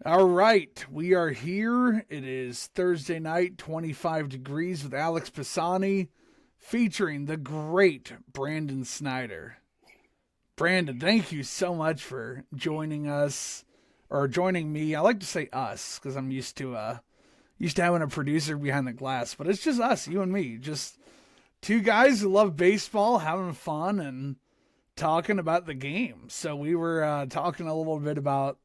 All right, we are here. It is Thursday night, 25 degrees with Alex Posani, featuring the great Brandon Snyder. Brandon, thank you so much for joining us, or joining me. I like to say us because I'm used to having a producer behind the glass, but it's just us, you and me, just two guys who love baseball, having fun, and talking about the game. So we were talking a little bit about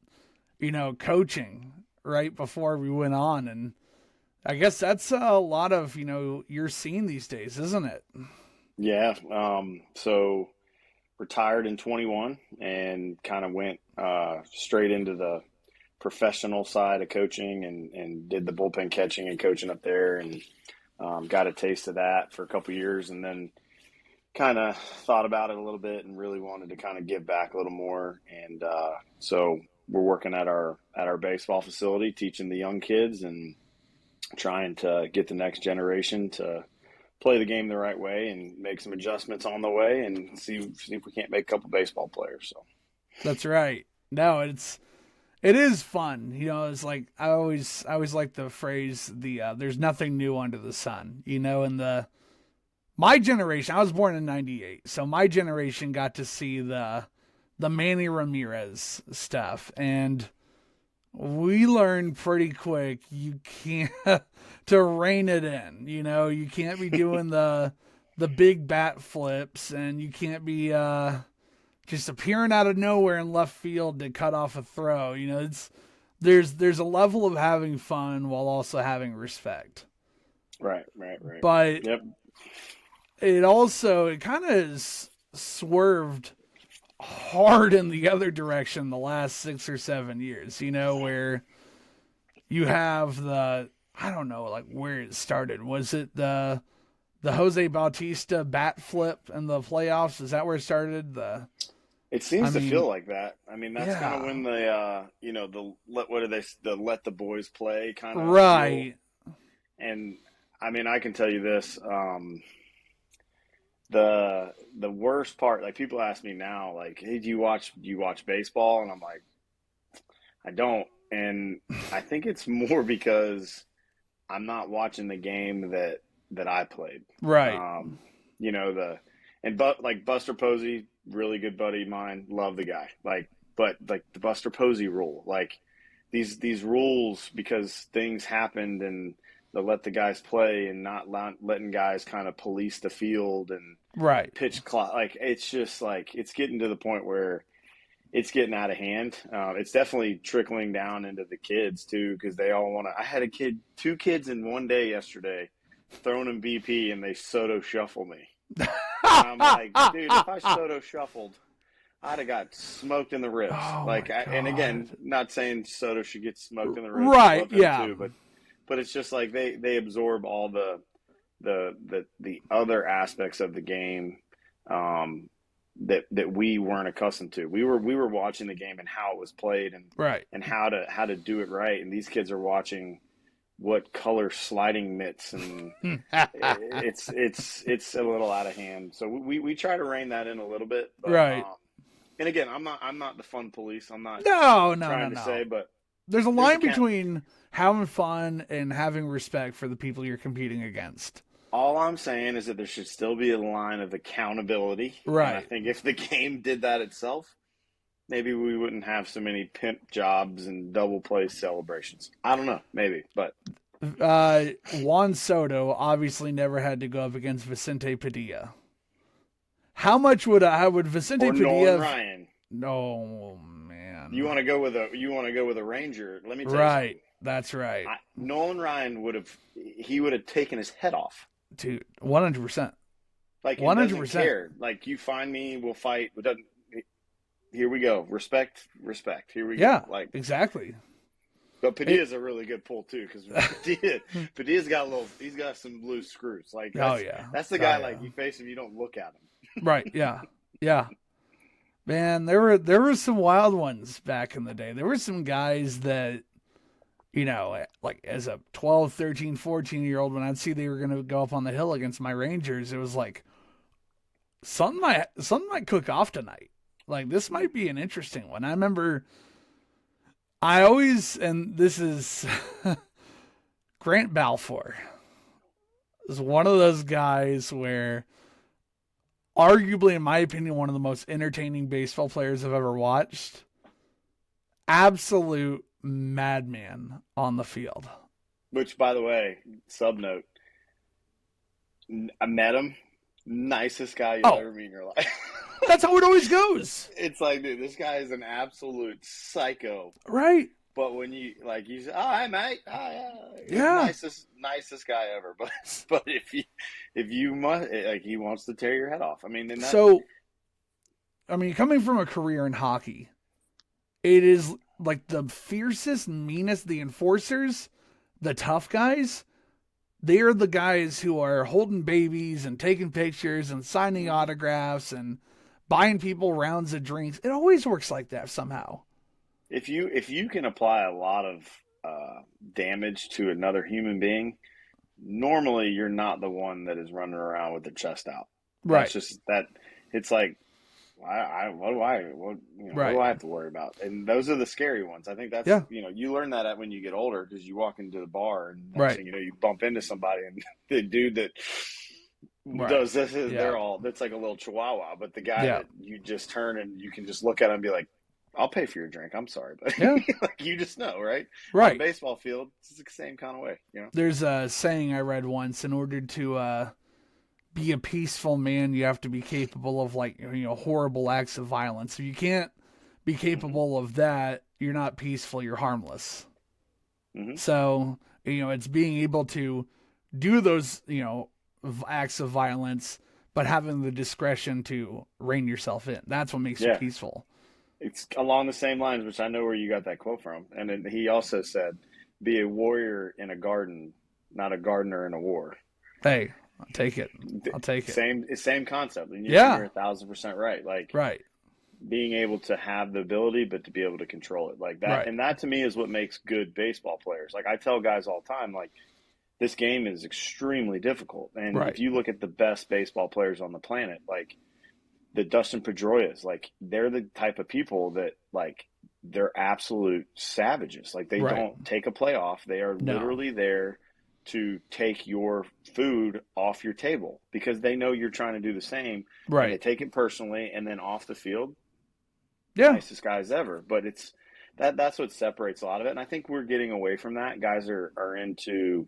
coaching right before we went on. And I guess that's a lot of, you're seeing these days, isn't it? Yeah. So retired in 21 and kind of went straight into the professional side of coaching and did the bullpen catching and coaching up there and got a taste of that for a couple years and then kind of thought about it a little bit and really wanted to kind of give back a little more. And so we're working at our baseball facility, teaching the young kids and trying to get the next generation to play the game the right way and make some adjustments on the way and see if we can't make a couple baseball players. So That's right. No, it is fun. It's like I always like the phrase there's nothing new under the sun. In the my generation, I was born in '98, so my generation got to see the Manny Ramirez stuff, and we learned pretty quick you can't to rein it in. You can't be doing the big bat flips, and you can't be just appearing out of nowhere in left field to cut off a throw. There's a level of having fun while also having respect. right. But Yep. it kind of has swerved hard in the other direction the last 6 or 7 years, where you have I don't know, like where it started. Was it the Jose Bautista bat flip in the playoffs? Is that where it started? It I seems to feel mean, like that. I mean, that's kind of yeah, when the let the boys play kind of deal. right, And I mean, I can tell you this, the worst part, like people ask me now, like, hey, do you watch baseball? And I'm like, I don't. And I think it's more because I'm not watching the game that I played. right, Um, but like Buster Posey, really good buddy of mine, love the guy. But like the Buster Posey rule, like these rules because things happened and they let the guys play and not letting guys kind of police the field and right. pitch clock. Like it's just like it's getting to the point where it's getting out of hand. It's definitely trickling down into the kids too because they all want to. I had two kids in one day yesterday, throwing in BP and they Soto shuffle me, and I'm like, dude, if I Soto shuffled, I'd have got smoked in the ribs. Oh Like, my and god. again, not saying Soto should get smoked in the ribs. Right, Love him yeah, too, but it's just like they absorb all the other aspects of the game that we weren't accustomed to. We were watching the game and how it was played right. and how to do it right. And these kids are watching what color sliding mitts and it's a little out of hand. So we try to rein that in a little bit, but Right. and again, I'm not the fun police. I'm not No, no, no, trying to say, no. but There's a there's a line cat. between having fun and having respect for the people you're competing against. All I'm saying is that there should still be a line of accountability, and I Right. think if the game did that itself, maybe we wouldn't have so many pimp jobs and double play celebrations. I don't know, maybe, but Juan Soto obviously never had to go up against Vicente Padilla. How much would Vicente or Nolan Padilla have? Ryan. No, You man. want to go with a Ranger? Let me tell you Right. something. That's right. Nolan Ryan would have taken his head off. Dude, 100%. Like and doesn't 100%. care. Like you find me, we'll fight. It doesn't. Here we go. Respect, respect. Here we go. Yeah, Like, exactly. but It, Padilla's a really good pull too because Padilla's got he's got some loose screws. Like oh that's yeah. that's the Oh guy. yeah. Like you face him, you don't look at him. Right, yeah. Yeah. Man, there were some wild ones back in the day. There were some guys that like as a 12, 13, 14-year old, when I'd see they were going to go up on the hill against my Rangers, it was like something might cook off tonight. Like this might be an interesting one. I remember I always, and this is Grant Balfour is one of those guys where, arguably, in my opinion, one of the most entertaining baseball players I've ever watched. Absolute madman on the field. Which, by the way, sub note, I met him. Nicest guy you'll ever meet in your life. That's how it always goes. It's like, dude, this guy is an absolute psycho. Right. But when you say, "Oh, hey, mate," Yeah, nicest guy ever. But if you must, like, he wants to tear your head off. I mean, coming from a career in hockey, it is like the fiercest, meanest, the enforcers, the tough guys. They are the guys who are holding babies and taking pictures and signing autographs and buying people rounds of drinks. It always works like that somehow. If you can apply a lot of damage to another human being, normally you're not the one that is running around with their chest out. Right. That's just that. It's like, what do I have to worry about? And those are the scary ones. I think that's you learn that when you get older, because you walk into the bar and next thing you know, you bump into somebody, and the dude that does this is that's like a little chihuahua, but the guy that you just turn and you can just look at him and be like, I'll pay for your drink. I'm sorry, but like, you just know, right? Right. On a baseball field, it's the same kind of way, you know. There's a saying I read once: in order to be a peaceful man, you have to be capable of horrible acts of violence. If you can't be capable of that, you're not peaceful. You're harmless. Mm-hmm. So it's being able to do those acts of violence, but having the discretion to rein yourself in. That's what makes you peaceful. It's along the same lines, which I know where you got that quote from. And then he also said, be a warrior in a garden, not a gardener in a war. Hey, I'll take it. Same concept. And you're 1,000% right. Like, being able to have the ability, but to be able to control it like that. Right. And that to me is what makes good baseball players. Like, I tell guys all the time, like, this game is extremely difficult. And if you look at the best baseball players on the planet, like, the Dustin Pedroias, like, they're the type of people that, like, they're absolute savages. Like, they don't take a play off. They are literally there to take your food off your table because they know you're trying to do the same. Right. And they take it personally, and then off the field, nicest guys ever. But it's that's what separates a lot of it. And I think we're getting away from that. Guys are into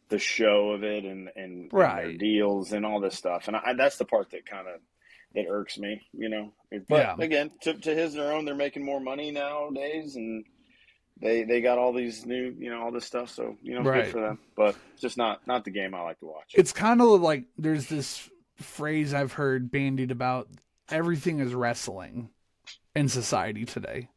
the show of it and their deals and all this stuff. And that's the part that kind of, it irks me, But again, to his and their own, they're making more money nowadays, and they got all these new, all this stuff. So, good for them. But just not the game I like to watch. It's kind of like there's this phrase I've heard bandied about, everything is wrestling in society today.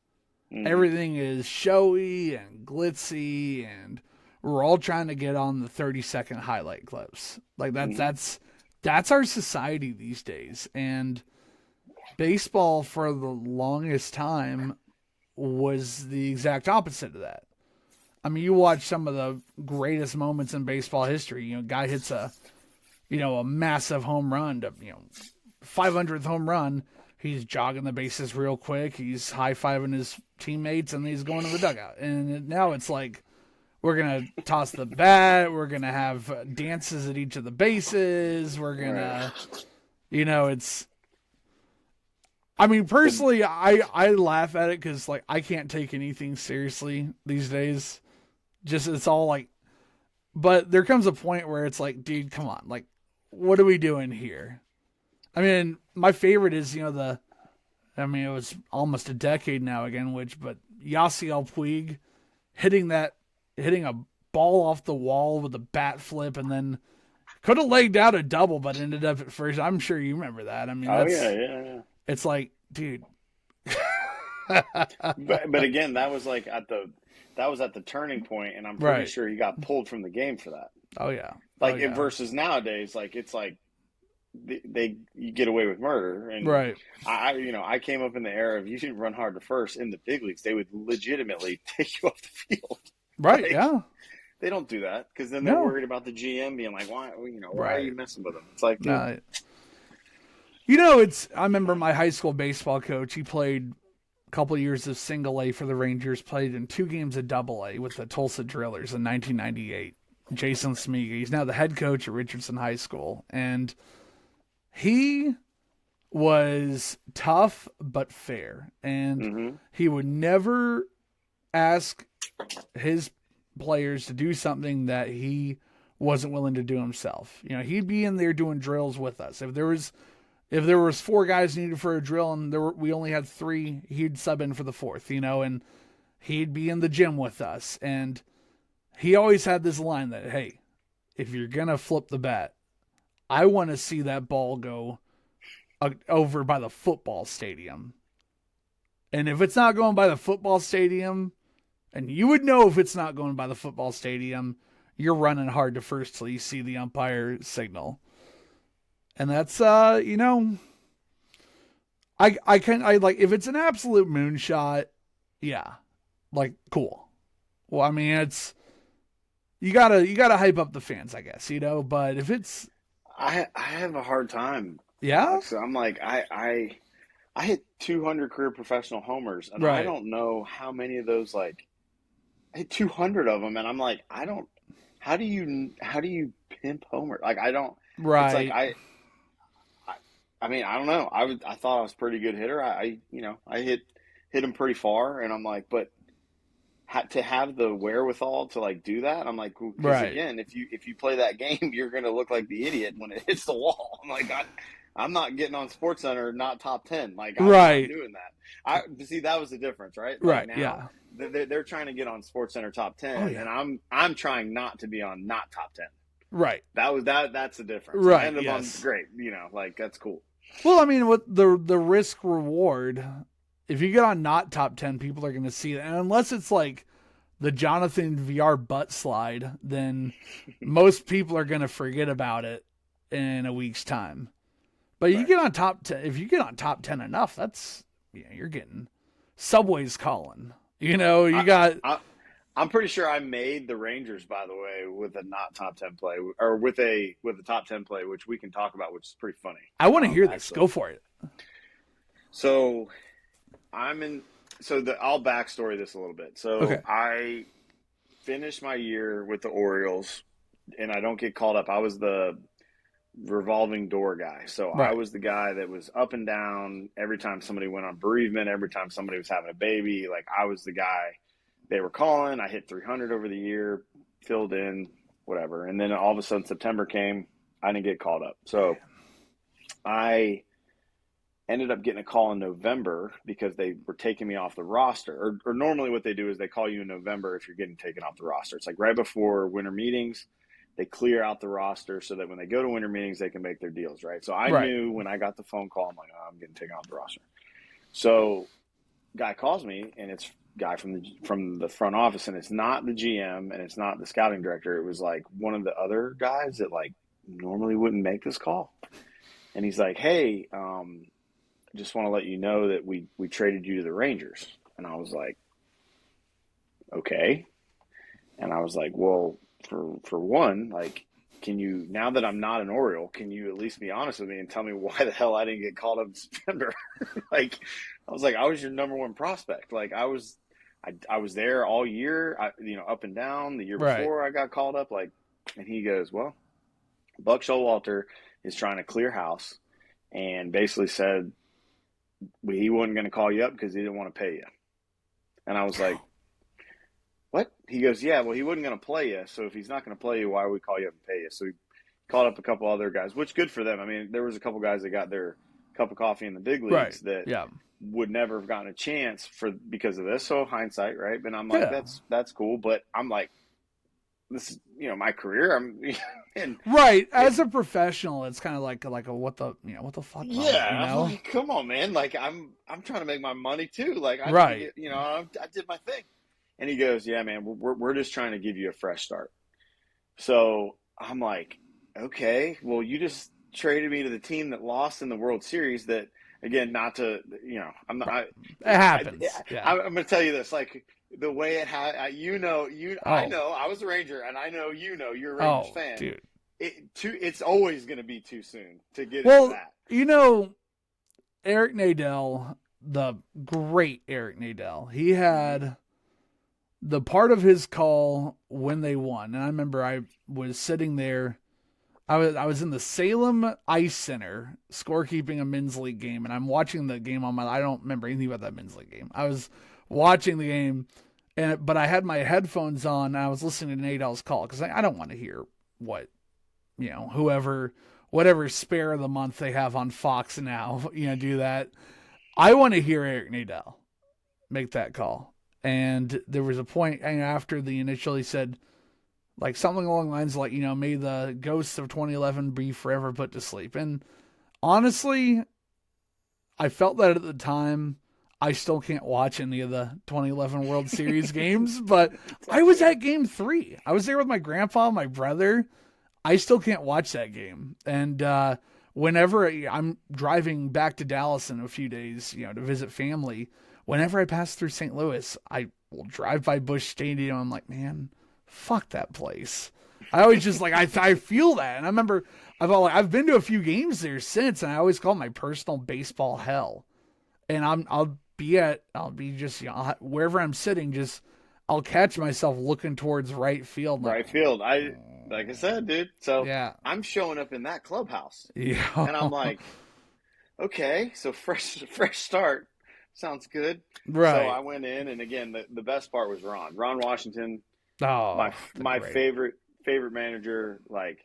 Mm-hmm. Everything is showy and glitzy, and we're all trying to get on the 30-second highlight clips. Like that's our society these days. And baseball for the longest time was the exact opposite of that. I mean, you watch some of the greatest moments in baseball history. Guy hits a massive home run, 500th home run. He's jogging the bases real quick. He's high-fiving his teammates, and he's going to the dugout. And now it's like, we're going to toss the bat. We're going to have dances at each of the bases. We're going to, it's, I mean, personally, I laugh at it because, like, I can't take anything seriously these days. Just, it's all like, but there comes a point where it's like, dude, come on. Like, what are we doing here? I mean, my favorite is, it was almost a decade now again, but Yasiel Puig hitting a ball off the wall with a bat flip, and then could have legged out a double, but ended up at first. I'm sure you remember that. I mean, yeah. It's like, dude. but again, that was like at the turning point, and I'm pretty sure he got pulled from the game for that. Oh yeah. Versus nowadays, like, it's like you get away with murder, and I came up in the era of, you didn't run hard to first in the big leagues, they would legitimately take you off the field. Right. Like, yeah. They don't do that because then they're worried about the GM being like, why are you messing with them? It's like, dude. I remember my high school baseball coach. He played a couple years of single A for the Rangers, played in 2 games of double A with the Tulsa Drillers in 1998. Jason Smiga. He's now the head coach at Richardson High School. And he was tough but fair. And he would never ask his players to do something that he wasn't willing to do himself. You know, he'd be in there doing drills with us. If there was 4 guys needed for a drill and we only had 3, he'd sub in for the 4th, you know, and he'd be in the gym with us. And he always had this line that, hey, if you're going to flip the bat, I want to see that ball go over by the football stadium. And if it's not going by the football stadium, and you would know if it's not going by the football stadium, you're running hard to first till you see the umpire signal. And that's, you know, I like, if it's an absolute moonshot, yeah, like, cool. Well, I mean, it's, you gotta hype up the fans, I guess, you know, but if it's, I have a hard time. Yeah. So I'm like, I hit 200 career professional homers, and Right. I don't know how many of those, like, I hit 200 of them, and I'm like, how do you pimp homer? Like, I don't, Right. It's like, I mean, I don't know. I thought I was a pretty good hitter. I hit him pretty far, and I'm like, but to have the wherewithal to, like, do that, I'm like, because Right. again, if you play that game, you're gonna look like the idiot when it hits the wall. I'm like, I'm not getting on SportsCenter, not top 10. Like, I'm Right. not doing that. See, that was the difference, right? Right. Like, now, they're trying to get on SportsCenter top 10, Oh, yeah. and I'm trying not to be on not top 10. Right. That's the difference. Right. I ended up Yes. on great, you know, like, that's cool. Well, I mean, with the risk reward, if you get on not top 10, people are going to see it. And unless it's like the Jonathan VR butt slide, then most people are going to forget about it in a week's time. But you get on top 10, if you get on top 10 enough, that's, you know, you're getting Subway's calling. You know, I'm pretty sure I made the Rangers, by the way, with a not top 10 play, or with a top 10 play, which we can talk about, which is pretty funny. I want to hear this. Actually. Go for it. So I'll backstory this a little bit. So Okay. I finished my year with the Orioles, and I don't get called up. I was the revolving door guy. So Right. I was the guy that was up and down every time somebody went on bereavement, every time somebody was having a baby. Like, I was the guy they were calling. I hit 300 over the year, filled in, whatever. And then all of a sudden September came. I didn't get called up. So I ended up getting a call in November because they were taking me off the roster. Or normally what they do is they call you in November if you're getting taken off the roster. It's like right before winter meetings, they clear out the roster so that when they go to winter meetings, they can make their deals, right? So I knew when I got the phone call, I'm like, oh, I'm getting taken off the roster. So guy calls me, and it's guy from the front office, and it's not the GM and it's not the scouting director. It was like one of the other guys that, like, normally wouldn't make this call. And he's like, hey, just want to let you know that we traded you to the Rangers. And I was like, okay. And I was like, well, for one, like, can you, now that I'm not an Oriole, can you at least be honest with me and tell me why the hell I didn't get called up in September? Like, I was like, I was your number one prospect. Like, I was there all year, up and down. The year before I got called up, like, and he goes, well, Buck Showalter is trying to clear house, and basically said he wasn't going to call you up because he didn't want to pay you. And I was like, what? He goes, yeah, well, he wasn't going to play you. So if he's not going to play you, why would we call you up and pay you? So he called up a couple other guys, which good for them. I mean, there was a couple guys that got their cup of coffee in the big leagues that would never have gotten a chance because of this. So hindsight, right? But I'm like, that's cool. But I'm like, this is, my career. As a professional, it's kind of like a what the fuck. Yeah, I'm like, come on, man. Like, I'm trying to make my money too. Like, I did my thing. And he goes, yeah, man, we're just trying to give you a fresh start. So I'm like, okay, well, you just traded me to the team that lost in the World Series. That, again, not to, I'm not. It happens. I'm going to tell you this, like, the way it had, I know, I was a Ranger, and I know, you're a Rangers fan. Dude. It's always going to be too soon to get into that. Eric Nadel the great Eric Nadel. He had the part of his call when they won, and I remember I was sitting there. I was in the Salem Ice Center scorekeeping a men's league game, and I'm watching the game on my. I don't remember anything about that men's league game. I was watching the game, but I had my headphones on. And I was listening to Nadel's call because I don't want to hear what whatever spare of the month they have on Fox now, do that. I want to hear Eric Nadel make that call. And there was a point after the initially said, like something along the lines like, may the ghosts of 2011 be forever put to sleep. And honestly, I felt that at the time. I still can't watch any of the 2011 World Series games, but I was at game 3. I was there with my grandpa, my brother. I still can't watch that game. And whenever I'm driving back to Dallas in a few days, to visit family, whenever I pass through St. Louis, I will drive by Busch Stadium. I'm like, man, fuck that place. I always just like, I feel that. And I remember I've been to a few games there since, and I always call it my personal baseball hell. And I'll be just, wherever I'm sitting, I'll catch myself looking towards right field. Right field. Like I said, dude. So yeah. I'm showing up in that clubhouse. Yeah. And I'm like, okay, so fresh start. Sounds good. Right. So I went in, and again, the best part was Ron Washington. Oh, my favorite manager. Like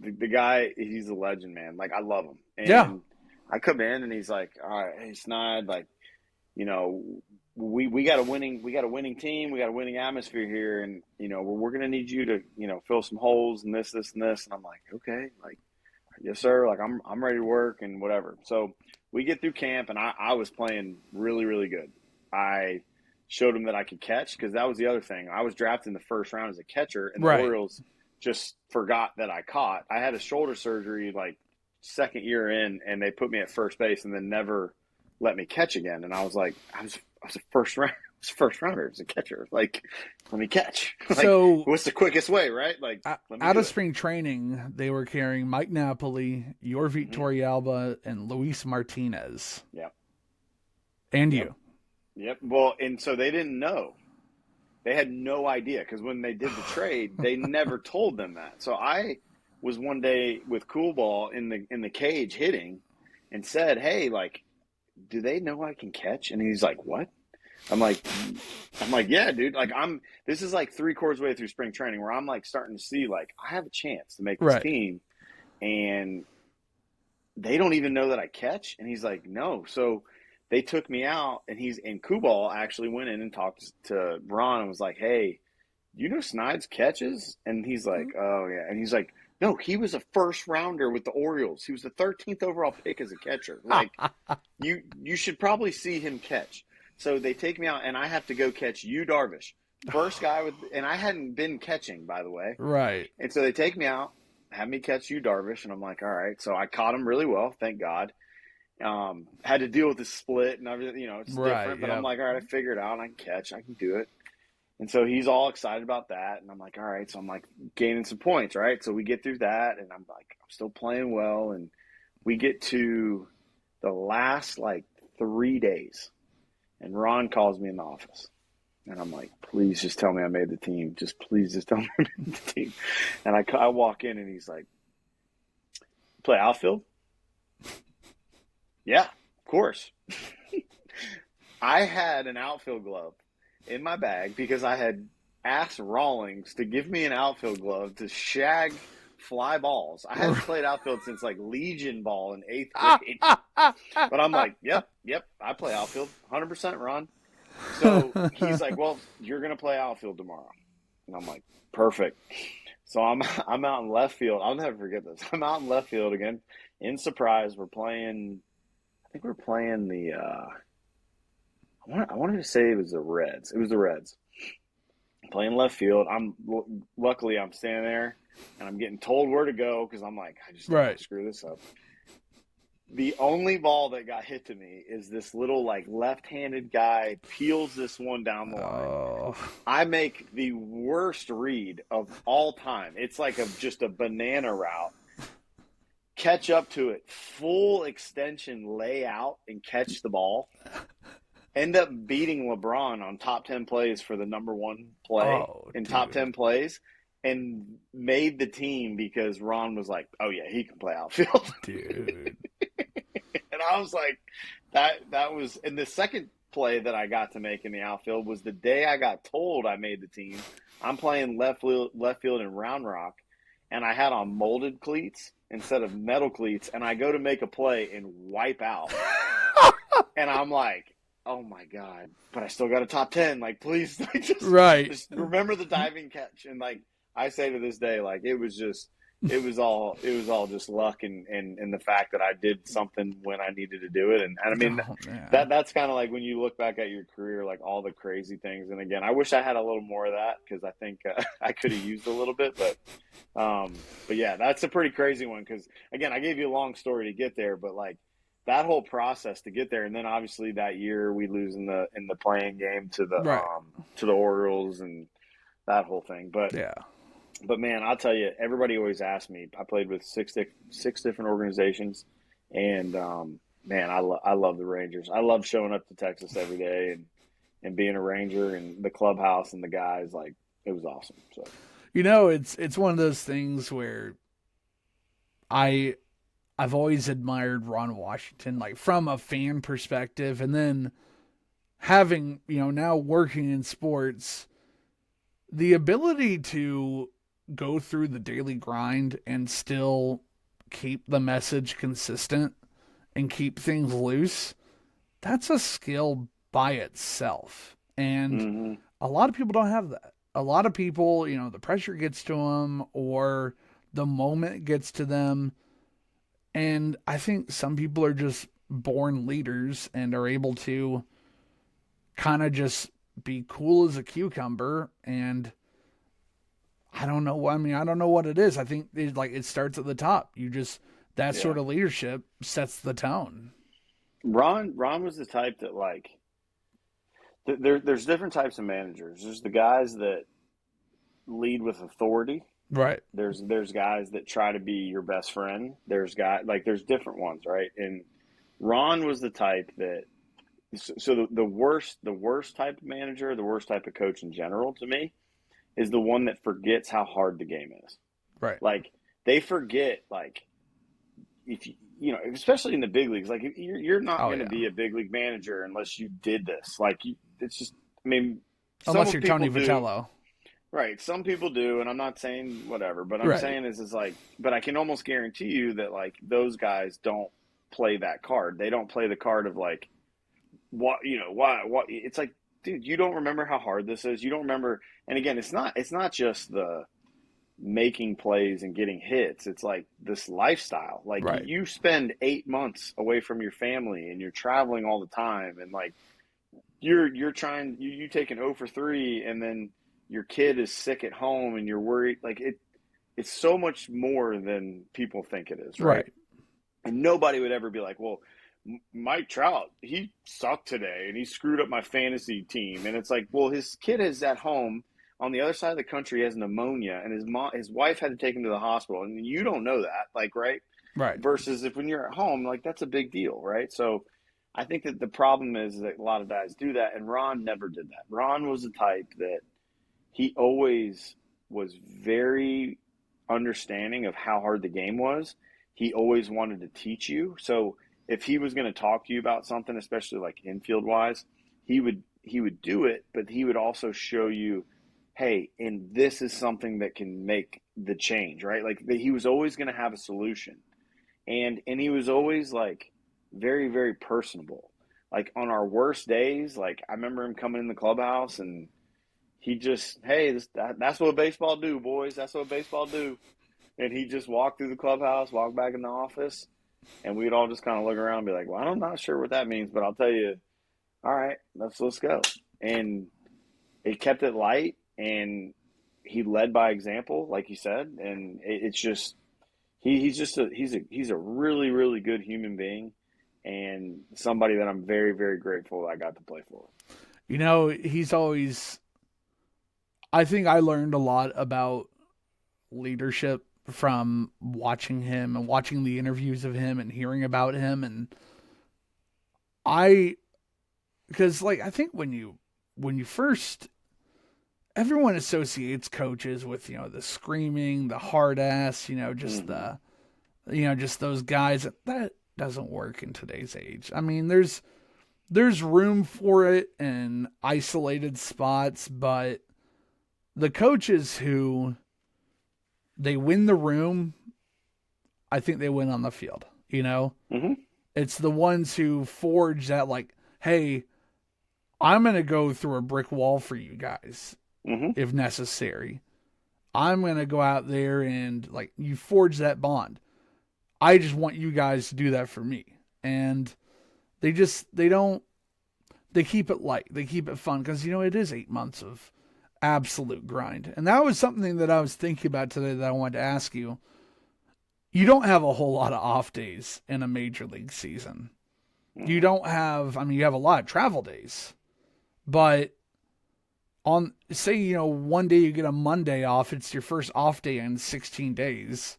the guy, he's a legend, man. Like I love him. And yeah. I come in, and he's like, all right, hey Snide, like, we got a winning team, we got a winning atmosphere here, and we're gonna need you to fill some holes and this and this. And I'm like, okay, like, yes sir, like I'm ready to work and whatever. So we get through camp, and I was playing really, really good. I showed him that I could catch, because that was the other thing. I was drafted in the first round as a catcher, and the Orioles just forgot that I caught. I had a shoulder surgery like second year in, and they put me at first base and then never let me catch again. And I was like, I was a first rounder as a catcher. Like, let me catch. Like, so what's the quickest way, right? Like, out of spring training, they were carrying Mike Napoli, Yorvit Torrealba, and Luis Martinez. Yep. And you. Yep. Well, and so they didn't know. They had no idea, because when they did the trade, they never told them that. So I was one day with Cool Ball in the cage hitting, and said, hey, like, do they know I can catch? And he's like, what? I'm like, yeah, dude. Like, this is like 3/4 way through spring training, where I'm like starting to see, like, I have a chance to make this team, and they don't even know that I catch. And he's like, no. So they took me out, and Kubal actually went in and talked to Ron and was like, hey, Snides catches? And he's like, oh yeah. And he's like, no, he was a first rounder with the Orioles. He was the 13th overall pick as a catcher. Like, you should probably see him catch. So they take me out, and I have to go catch Yu Darvish. First guy and I hadn't been catching, by the way. Right. And so they take me out, have me catch Yu Darvish, and I'm like, all right. So I caught him really well, thank God. Had to deal with the split and everything, it's different. But I'm like, all right, I figured it out, and I can do it. And so he's all excited about that. And I'm like, all right. So I'm like gaining some points, right? So we get through that, and I'm like, I'm still playing well. And we get to the last like 3 days, and Ron calls me in the office. And I'm like, please just tell me I made the team. Please just tell me I made the team. And I walk in, and he's like, play outfield? Yeah, of course. I had an outfield glove in my bag because I had asked Rawlings to give me an outfield glove to shag fly balls. I hadn't played outfield since like Legion ball in 8th grade. But I'm like, yep, I play outfield 100%, Ron. So he's like, well, you're going to play outfield tomorrow. And I'm like, perfect. So I'm out in left field. I'll never forget this. I'm out in left field again. In Surprise, we're playing the I wanted to say it was the Reds. It was the Reds. Playing left field. Luckily I'm standing there, and I'm getting told where to go, because I'm like, I just don't want to screw this up. The only ball that got hit to me is this little like left-handed guy peels this one down the line. I make the worst read of all time. It's like just a banana route. catch up to it, full extension, lay out and catch the ball, end up beating LeBron on top 10 plays for the number one play Oh, in top dude. 10 plays, and made the team because Ron was like, oh, yeah, he can play outfield. Dude. And I was like, that was, and the second play that I got to make in the outfield was the day I got told I made the team. I'm playing left field in Round Rock, and I had on molded cleats instead of metal cleats, and I go to make a play and wipe out. And I'm like, oh my God, but I still got a top 10. Like, please, like, Right. just remember the diving catch. And like, I say to this day, like, it was all just luck and the fact that I did something when I needed to do it. And I mean, Oh, man. that's kind of like when you look back at your career, like all the crazy things. And again, I wish I had a little more of that because I think I could have used a little bit, but yeah, that's a pretty crazy one. Cause again, I gave you a long story to get there, but like, that whole process to get there, and then obviously that year we lose in the playing game Right. to the Orioles and that whole thing. Yeah. But man, I'll tell you, everybody always asks me. I played with six different organizations, and man, I love the Rangers. I love showing up to Texas every day and being a Ranger and the clubhouse and the guys. Like, it was awesome. So It's one of those things where I I've always admired Ron Washington, like from a fan perspective, and then having, now working in sports, the ability to go through the daily grind and still keep the message consistent and keep things loose, that's a skill by itself. And mm-hmm. a lot of people don't have that. A lot of people, the pressure gets to them or the moment gets to them. And I think some people are just born leaders and are able to kind of just be cool as a cucumber. And I don't know. I mean, I don't know what it is. I think it starts at the top. That Yeah. sort of leadership sets the tone. Ron was the type that like there's different types of managers. There's the guys that lead with authority. Right. There's guys that try to be your best friend. There's different ones, right? And Ron was the type that so the worst type of manager, the worst type of coach in general to me is the one that forgets how hard the game is. Right. Like they forget like if especially in the big leagues, like you're not Oh going to yeah. be a big league manager unless you did this. Like it's just, I mean, Unless some you're people Tony do, Vitello. right? Some people do, and I'm not saying whatever, but I'm Right. saying is like, but I can almost guarantee you that like those guys don't play that card. They don't play the card of like what. It's like, dude, you don't remember how hard this is. You don't remember, and again, it's not just the making plays and getting hits. It's like this lifestyle. Like Right. you spend 8 months away from your family and you're traveling all the time and like you're trying you take an 0 for 3 and then your kid is sick at home and you're worried like it's so much more than people think it is, right? Right. And nobody would ever be like, well, Mike Trout, he sucked today and he screwed up my fantasy team. And it's like, well, his kid is at home on the other side of the country, has pneumonia, and his wife had to take him to the hospital, and you don't know that, like, right? Right. Versus if when you're at home, like that's a big deal, right? So I think that the problem is that a lot of guys do that, and Ron never did that. Ron was the type that he always was very understanding of how hard the game was. He always wanted to teach you. So if he was going to talk to you about something, especially like infield wise, he would do it, but he would also show you, hey, and this is something that can make the change, right? Like he was always going to have a solution, and he was always like very very personable. Like on our worst days, like I remember him coming in the clubhouse and he just, hey, that's what baseball do, boys. That's what baseball do. And he just walked through the clubhouse, walked back in the office, and we'd all just kind of look around and be like, well, I'm not sure what that means, but I'll tell you, all right, let's go. And it kept it light, and he led by example, like you said, and it's just he's a really really good human being, and somebody that I'm very very grateful that I got to play for. He's always. I think I learned a lot about leadership from watching him and watching the interviews of him and hearing about him. And I, because like, I think when you first, everyone associates coaches with, the screaming, the hard ass, just just those guys. That doesn't work in today's age. I mean, there's room for it in isolated spots, but the coaches who they win the room, I think they win on the field. Mm-hmm. It's the ones who forge that, like, hey, I'm going to go through a brick wall for you guys if necessary. I'm going to go out there and, like, you forge that bond. I just want you guys to do that for me. And they keep it light. They keep it fun because, it is 8 months of absolute grind. And that was something that I was thinking about today that I wanted to ask you. You don't have a whole lot of off days in a major league season. You don't have, you have a lot of travel days. But say, one day you get a Monday off, it's your first off day in 16 days.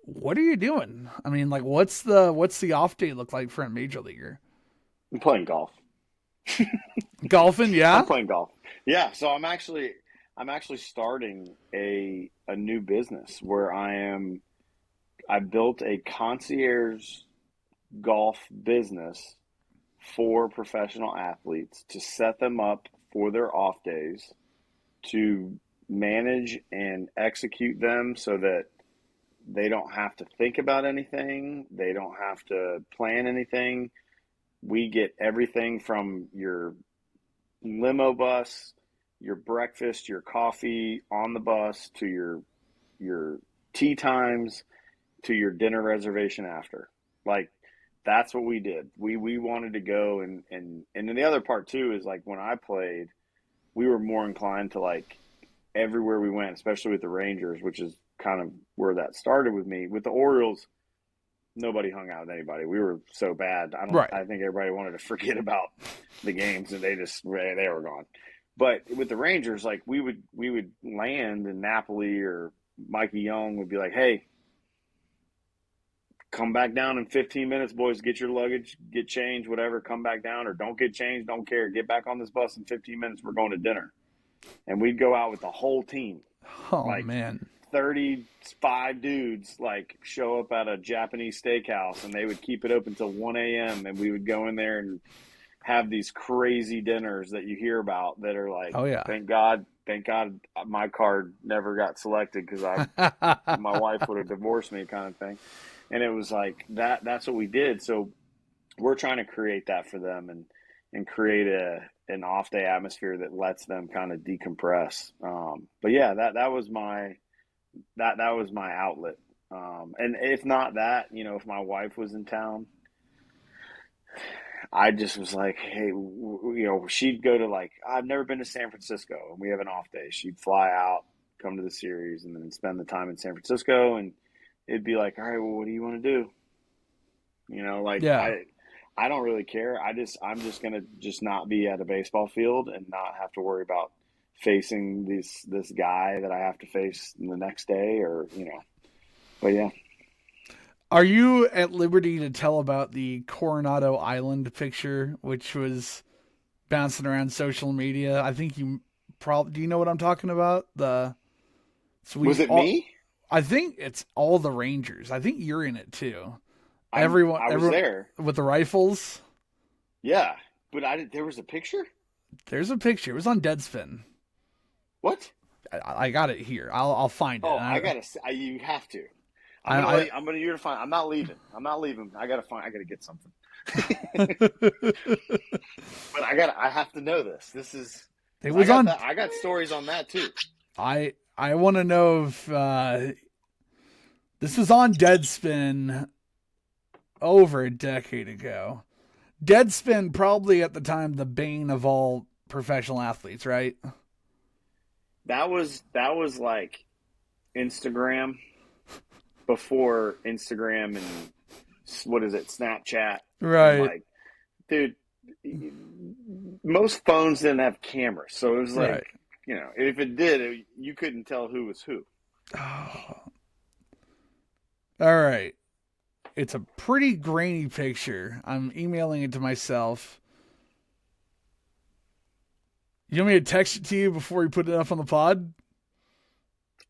What are you doing? Like, what's the off day look like for a major leaguer? I'm playing golf. Golfing, yeah? I'm playing golf. Yeah, so I'm actually starting a new business where I built a concierge golf business for professional athletes to set them up for their off days, to manage and execute them so that they don't have to think about anything. They don't have to plan anything. We get everything from your limo bus, your breakfast, your coffee on the bus, to your tea times, to your dinner reservation after. Like, that's what we did. We wanted to go and then the other part too is, like, when I played, we were more inclined to, like, everywhere we went, especially with the Rangers, which is kind of where that started with me. With the Orioles, nobody hung out with anybody. We were so bad. I think everybody wanted to forget about the games and they were gone. But with the Rangers, like, we would land in Napoli, or Mikey Young would be like, hey, come back down in 15 minutes, boys. Get your luggage, get changed, whatever. Come back down, or don't get changed. Don't care. Get back on this bus in 15 minutes. We're going to dinner. And we'd go out with the whole team. Oh, like, man. 35 dudes, like, show up at a Japanese steakhouse, and they would keep it open till 1 a.m. And we would go in there and have these crazy dinners that you hear about that are like, oh, yeah. Thank God my card never got selected because my wife would have divorced me, kind of thing. And it was like that's what we did. So we're trying to create that for them and create an off day atmosphere that lets them kind of decompress. But yeah, that was my outlet. And if not that, if my wife was in town, I just was like, hey, she'd go to, like, I've never been to San Francisco, and we have an off day. She'd fly out, come to the series, and then spend the time in San Francisco, and it'd be like, all right, well, what do you want to do? Yeah. I don't really care. I'm just gonna not be at a baseball field and not have to worry about facing this guy that I have to face the next day, or But yeah. Are you at liberty to tell about the Coronado Island picture, which was bouncing around social media? I think you probably, do you know what I'm talking about? Was it me? I think it's all the Rangers. I think you're in it too. I was there with the rifles. Yeah, but there was a picture. There's a picture. It was on Deadspin. What? I got it here. I'll find it. Oh, you have to. I'm gonna you're to find. I'm not leaving. I gotta get something. But I have to know this. This is. It was on. I got stories on that too. I want to know if this was on Deadspin over a decade ago. Deadspin, probably at the time the bane of all professional athletes, right? That was like Instagram before Instagram and what is it, Snapchat? Right. Like, dude, most phones didn't have cameras, so it was like, right. If it did, you couldn't tell who was who. Oh, All right. It's a pretty grainy picture. I'm emailing it to myself. You want me to text it to you before you put it up on the pod?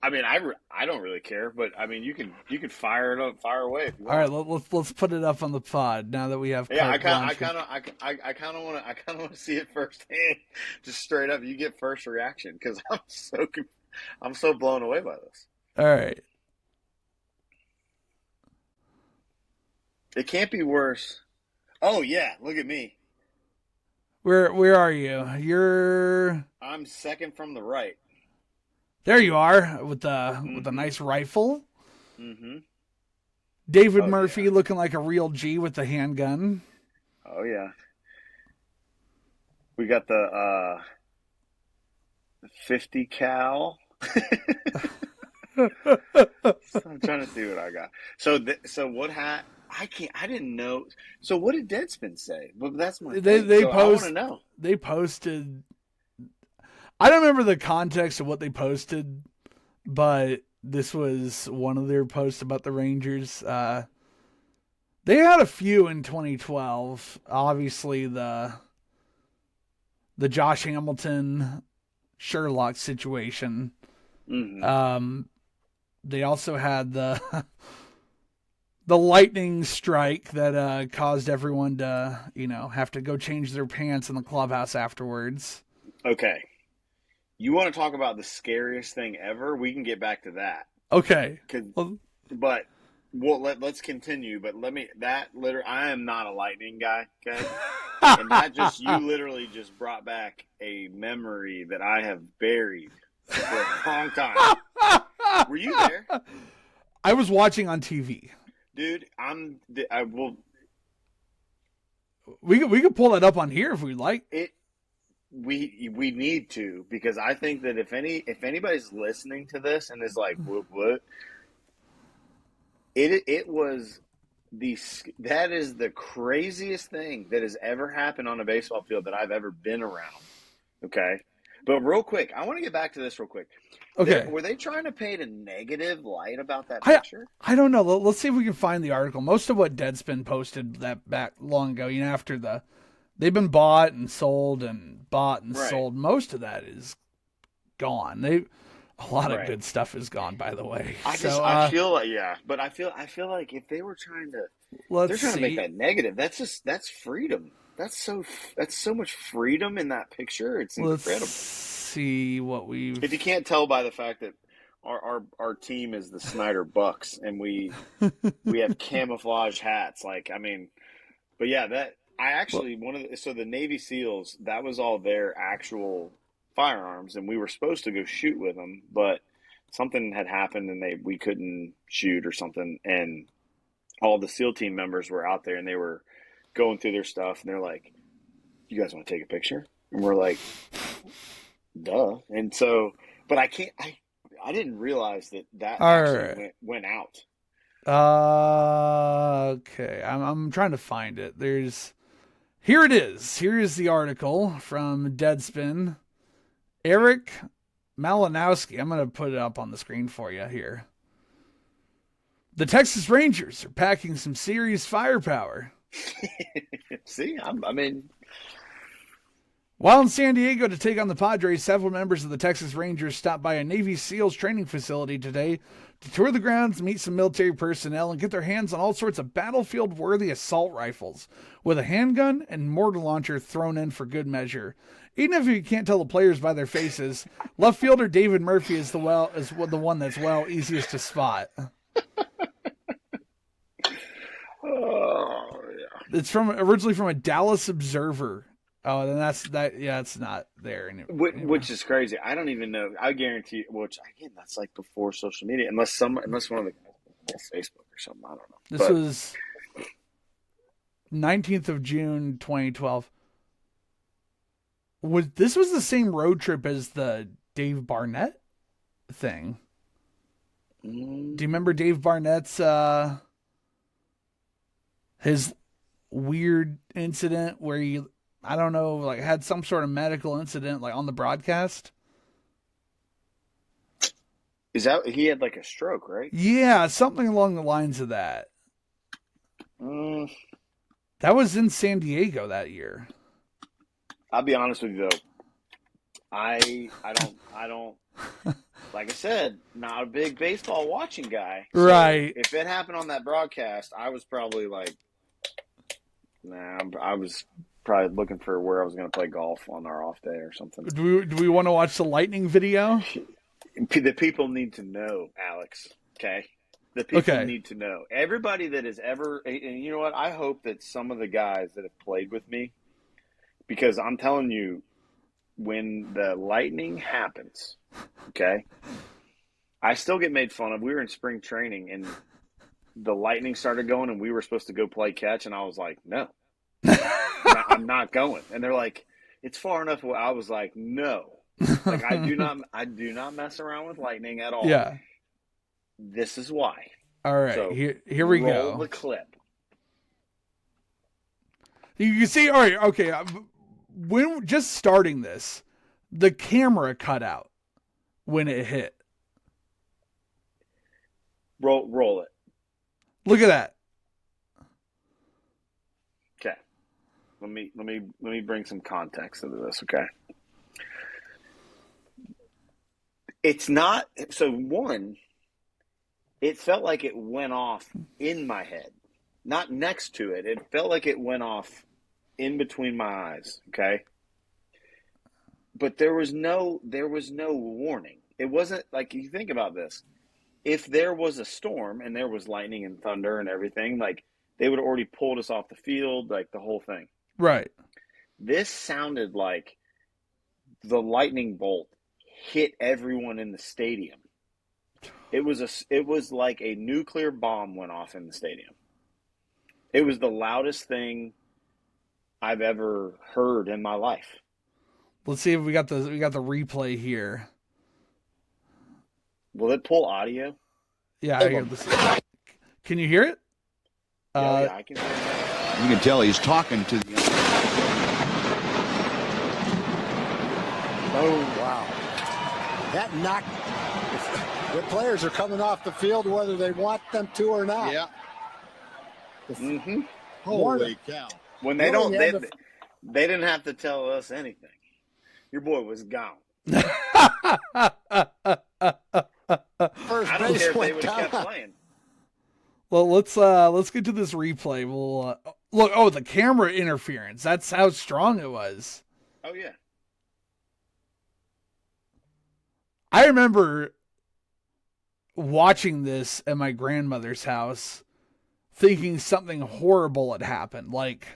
I mean, I don't really care, but I mean, you can fire it up, fire away if you All right, want. let's put it up on the pod now that we have Yeah, carte blanche. I kind of want to, I kind of want to see it firsthand, just straight up. You get first reaction because I'm so blown away by this. All right. It can't be worse. Oh yeah, look at me. Where are you? You're I'm second from the right. there. You are with the Mm-hmm. nice rifle. Mm-hmm. David Oh yeah. Murphy looking like a real G with the handgun. Oh yeah. We got the 50 cal. So I'm trying to see what I got. So what hat? I can't. I didn't know. So what did Deadspin say? Well, that's my they thing. they So I want to post know. they posted. I don't remember the context of what they posted, but this was one of their posts about the Rangers. They had a few in 2012. Obviously, the Josh Hamilton Sherlock situation. Hmm. They also had the the lightning strike that caused everyone to have to go change their pants in the clubhouse afterwards. Okay. You want to talk about the scariest thing ever? We can get back to that. Okay. 'Cause- Well, but let's continue. But let me that literally. I am not a lightning guy. Okay. And that just you literally just brought back a memory that I have buried for a long time. Were you there? I was watching on TV. Dude, I will We could pull that up on here if we'd like. it we need to because I think that if anybody's listening to this and is like what it was that is the craziest thing that has ever happened on a baseball field that I've ever been around. Okay. But real quick, I want to get back to this real quick. Okay. Were they trying to paint a negative light about that I picture? I don't know. Let's see if we can find the article. Most of what Deadspin posted that back long ago, after they've been bought and sold and bought and Right. sold. Most of that is gone. A lot of Right. good stuff is gone, by the way. I feel like yeah, but I feel like if they were trying to they're Let's trying to make see. that negative. That's freedom. That's so much freedom in that picture. It's Let's incredible. see what we've. If you can't tell by the fact that our team is the Snyder Bucks and we have camouflage hats, like I mean, but yeah, that I Well, actually so the Navy SEALs that was all their actual firearms, and we were supposed to go shoot with them, but something had happened and we couldn't shoot or something, and all the SEAL team members were out there and they were going through their stuff, and they're like, "You guys want to take a picture?" And we're like, "Duh!" And so, but I didn't realize that all actually right. went out. Okay. I'm trying to find it. Here it is. Here is the article from Deadspin. Eric Malinowski. I'm going to put it up on the screen for you here. The Texas Rangers are packing some serious firepower. See, I mean, While in San Diego to take on the Padres, several members of the Texas Rangers stopped by a Navy SEALs training facility today to tour the grounds, meet some military personnel, and get their hands on all sorts of battlefield-worthy assault rifles, with a handgun and mortar launcher thrown in for good measure. Even if you can't tell the players by their faces, left fielder David Murphy is the one that's easiest to spot. oh yeah. It's originally from a Dallas Observer. Oh, then that's that. Yeah, it's not there anymore. Which is crazy. I don't even know. I guarantee. Which again, that's like before social media, unless one of the guys Facebook or something. I don't know. This But was 19th of June, 2012. This was the same road trip as the Dave Barnett thing? Do you remember Dave Barnett's his weird incident where he, I don't know, like had some sort of medical incident like on the broadcast? Is that he had like a stroke, right? Yeah, something along the lines of that. Mm, That was in San Diego that year. I'll be honest with you though. I don't like I said, not a big baseball watching guy. So Right. if it happened on that broadcast, I was probably like, nah, I was probably looking for where I was going to play golf on our off day or something. Do we want to watch the Lightning video? The people need to know, Alex. Okay, the people Okay. need to know. Everybody that has ever, and you know what? I hope that some of the guys that have played with me, because I'm telling you, when the Lightning happens, okay, I still get made fun of. We were in spring training and the Lightning started going and we were supposed to go play catch. And I was like, no, I'm not going. And they're like, it's far enough away. I was like, no, like I do not mess around with Lightning at all. Yeah. This is why. All right. So Here we go. Roll the clip. You can see. All right. Okay. When just starting this, the camera cut out when it hit. Roll it. Look at that. Okay. Let me bring some context into this, okay? It's not so one, it felt like it went off in my head. Not next to it. It felt like it went off in between my eyes, okay? But there was no warning. It wasn't like you think about this. If there was a storm and there was lightning and thunder and everything, like they would have already pulled us off the field, like the whole thing. Right. This sounded like the lightning bolt hit everyone in the stadium. It was like a nuclear bomb went off in the stadium. It was the loudest thing I've ever heard in my life. Let's see if we got the replay here. Will it pull audio? Yeah, I hear this. Can you hear it? Yeah, I can hear it. You can tell he's talking to the. Oh, wow. That knocked. The players are coming off the field whether they want them to or not. Yeah. Mm-hmm. Holy cow. When they don't, they didn't have to tell us anything. Your boy was gone. First I don't care if they would have kept playing. Well, let's get to this replay. We'll look. Oh, the camera interference. That's how strong it was. Oh yeah. I remember watching this at my grandmother's house, thinking something horrible had happened, like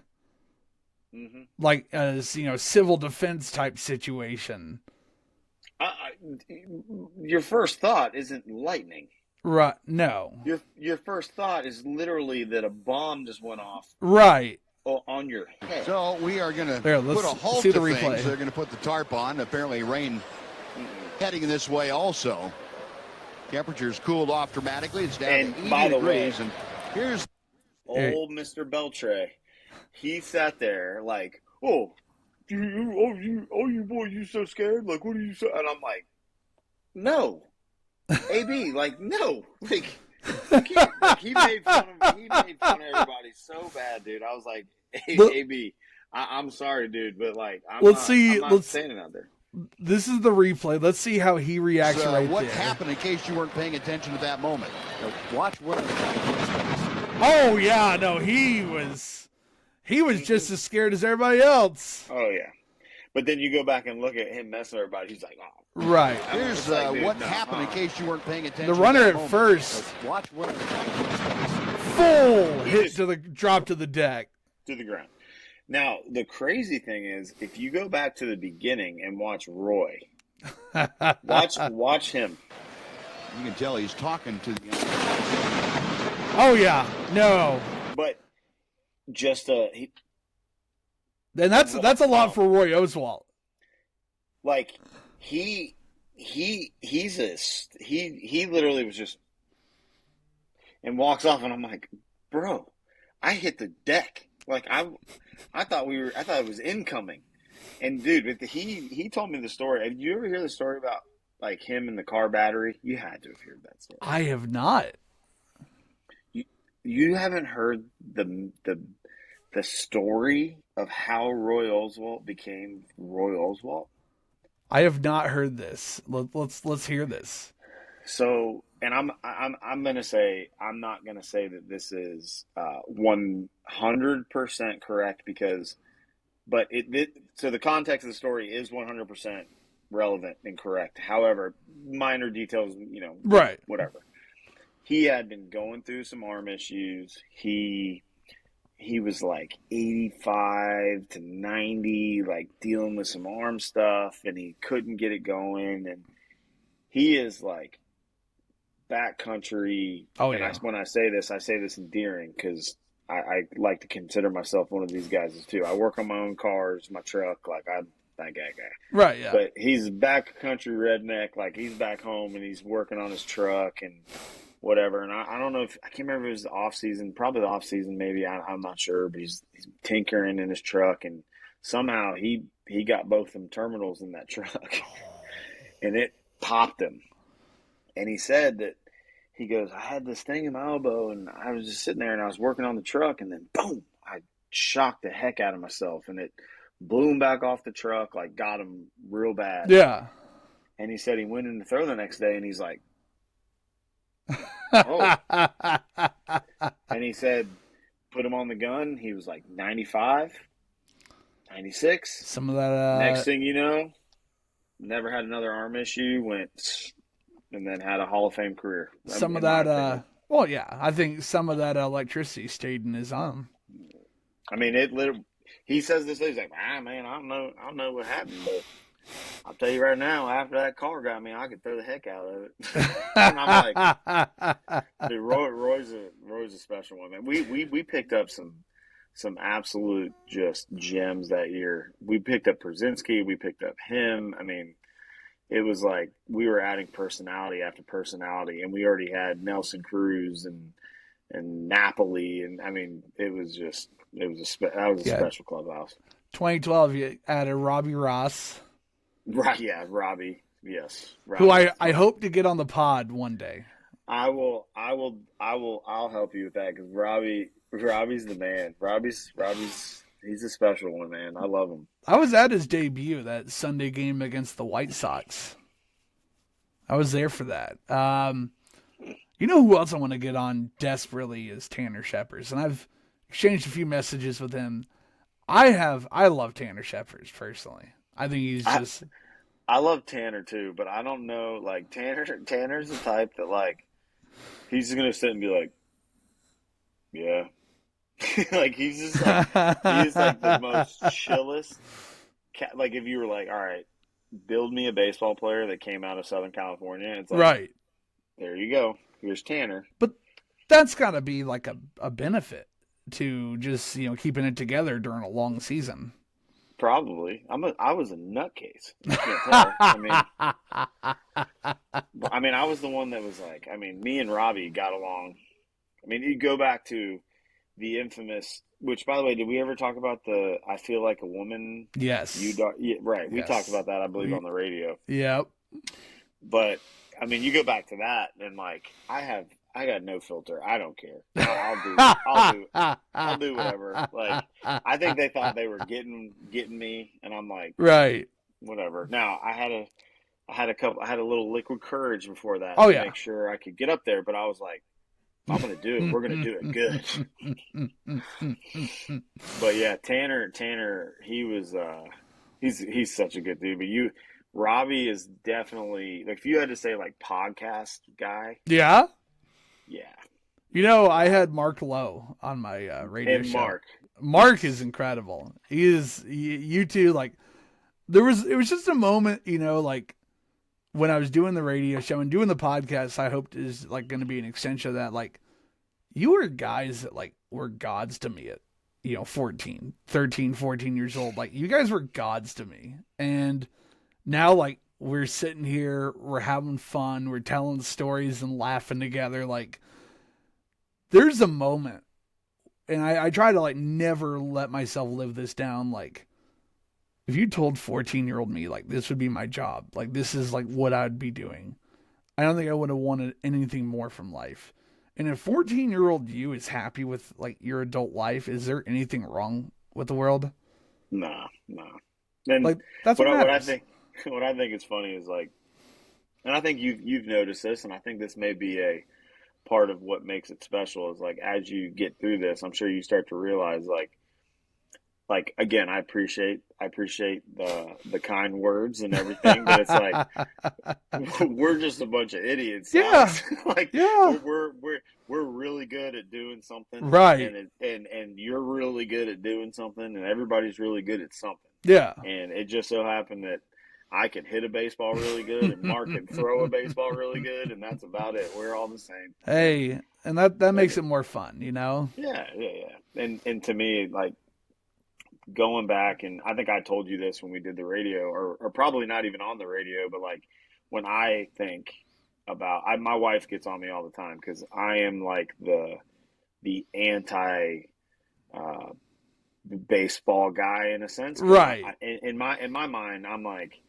a civil defense type situation. Your first thought isn't lightning. Right? No. Your first thought is literally that a bomb just went off. Right. On your head. So we are going to put a halt see to the replay. things. They're going to put the tarp on. Apparently rain heading this way also. Temperatures cooled off dramatically. It's down to 80 degrees. And here's old Mr. Beltray. He sat there like, oh, you boy, you so scared? Like, what are you so? And I'm like, no, AB, like, no, like, he made fun of everybody so bad, dude. I was like, hey, AB, I'm sorry, dude, but like, I'm not standing out there. This is the replay. Let's see how he reacts what happened in case you weren't paying attention at that moment. Watch what. Oh yeah, no, he was just as scared as everybody else. Oh yeah, but then you go back and look at him messing with everybody. He's like, oh. Right. Here's what happened in case you weren't paying attention. The runner at first. Watch what. Full hit to the drop to the deck. To the ground. Now, the crazy thing is, if you go back to the beginning and watch Roy, watch him. You can tell he's talking to the. Oh yeah, no. But just and that's a lot for Roy Oswalt. Like he literally was just and walks off, and I'm like, bro, I hit the deck. Like I thought it was incoming. And dude, he told me the story. Did you ever hear the story about like him in the car battery? You had to have heard that story. I have not. You haven't heard the story of how Roy Oswalt became Roy Oswalt? I have not heard this. Let's hear this. So, and I'm gonna say I'm not gonna say that this is 100% correct but so the context of the story is 100% relevant and correct. However, minor details, right, whatever. He had been going through some arm issues. He was like 85 to 90, like dealing with some arm stuff, and he couldn't get it going. And he is like backcountry. Oh, and yeah. when I say this endearing because I like to consider myself one of these guys too. I work on my own cars, my truck, like I'm that guy. Right, yeah. But he's backcountry redneck, like he's back home and he's working on his truck and whatever. And I don't know I can't remember if it was the off season, probably the off season, maybe. I'm not sure, but he's tinkering in his truck, and somehow he got both them terminals in that truck, and it popped him. And he said that he goes, I had this thing in my elbow, and I was just sitting there, and I was working on the truck, and then boom, I shocked the heck out of myself, and it blew him back off the truck, like got him real bad. Yeah. And he said he went in to throw the next day, and he's like, oh. And he said, put him on the gun. He was like 95, 96. Some of that. Next thing you know, never had another arm issue, and then had a Hall of Fame career. Some of that. Well, yeah, I think some of that electricity stayed in his arm. I mean, it literally. He says this. He's like, man, I don't know what happened, but I'll tell you right now, after that car got me, I could throw the heck out of it. And I'm like, dude, Roy's a special one, man. We picked up some absolute just gems that year. We picked up Brzezinski. We picked up him. I mean, it was like we were adding personality after personality, and we already had Nelson Cruz and Napoli, and I mean, that was a special clubhouse. 2012, you added Robbie Ross. Right, yeah, Robbie, yes. Robbie, who I hope to get on the pod one day. I'll help you with that because Robbie's the man. Robbie's he's a special one, man. I love him. I was at his debut, that Sunday game against the White Sox. I was there for that. You know who else I want to get on desperately is Tanner Shepard, and I've exchanged a few messages with him. I love Tanner Shepard personally. I think he's just. I love Tanner too, but I don't know. Like Tanner's the type that like he's just gonna sit and be like, yeah, like he's just like the most chillest. Like if you were like, all right, build me a baseball player that came out of Southern California, it's like, right. There you go. Here's Tanner. But that's got to be like a benefit to just keeping it together during a long season. Probably. I was a nutcase. You can't tell. I mean, I was the one that was like, me and Robbie got along. I mean, you go back to the infamous, which, by the way, did we ever talk about the I Feel Like a Woman? Yes. Yeah, right. We talked about that, I believe, on the radio. Yep. But, you go back to that, and, like, I got no filter. I don't care. I'll do whatever. Like, I think they thought they were getting me, and I'm like, right, whatever. Now I had a little liquid courage before that to make sure I could get up there, but I was like, if I'm gonna do it, we're gonna do it good. But yeah, Tanner, he was he's such a good dude. But Robbie is definitely, like, if you had to say like podcast guy, yeah. Yeah. I had Mark Lowe on my radio and show. Mark is incredible. He is, you two, like, it was just a moment, like, when I was doing the radio show and doing the podcast, I hoped is, like, going to be an extension of that. Like, you were guys that, like, were gods to me at, 13, 14 years old. Like, you guys were gods to me. And now, like, we're sitting here, we're having fun, we're telling stories and laughing together. Like, there's a moment, and I try to, like, never let myself live this down. Like, If you told 14-year-old me, like, this would be my job, like, this is, like, what I'd be doing, I don't think I would have wanted anything more from life. And if 14-year-old you is happy with, like, your adult life, is there anything wrong with the world? Nah. And Like, that's what what I matters. think, what I think is funny is like, and I think you've noticed this, and I think this may be a part of what makes it special is like as you get through this, I'm sure you start to realize like again, I appreciate the kind words and everything, but it's like we're just a bunch of idiots, Yeah. Alex. Like Yeah. we're really good at doing something, Right. and you're really good at doing something, and everybody's really good at something. Yeah. And it just so happened that I could hit a baseball really good, and Mark can throw a baseball really good, and that's about it. We're all the same. Hey, and that makes it more fun, you know? Yeah. And to me, like going back, and I think I told you this when we did the radio, or probably not even on the radio, but like when I think about, my wife gets on me all the time because I am like the anti baseball guy in a sense. Right. In my mind, I'm like,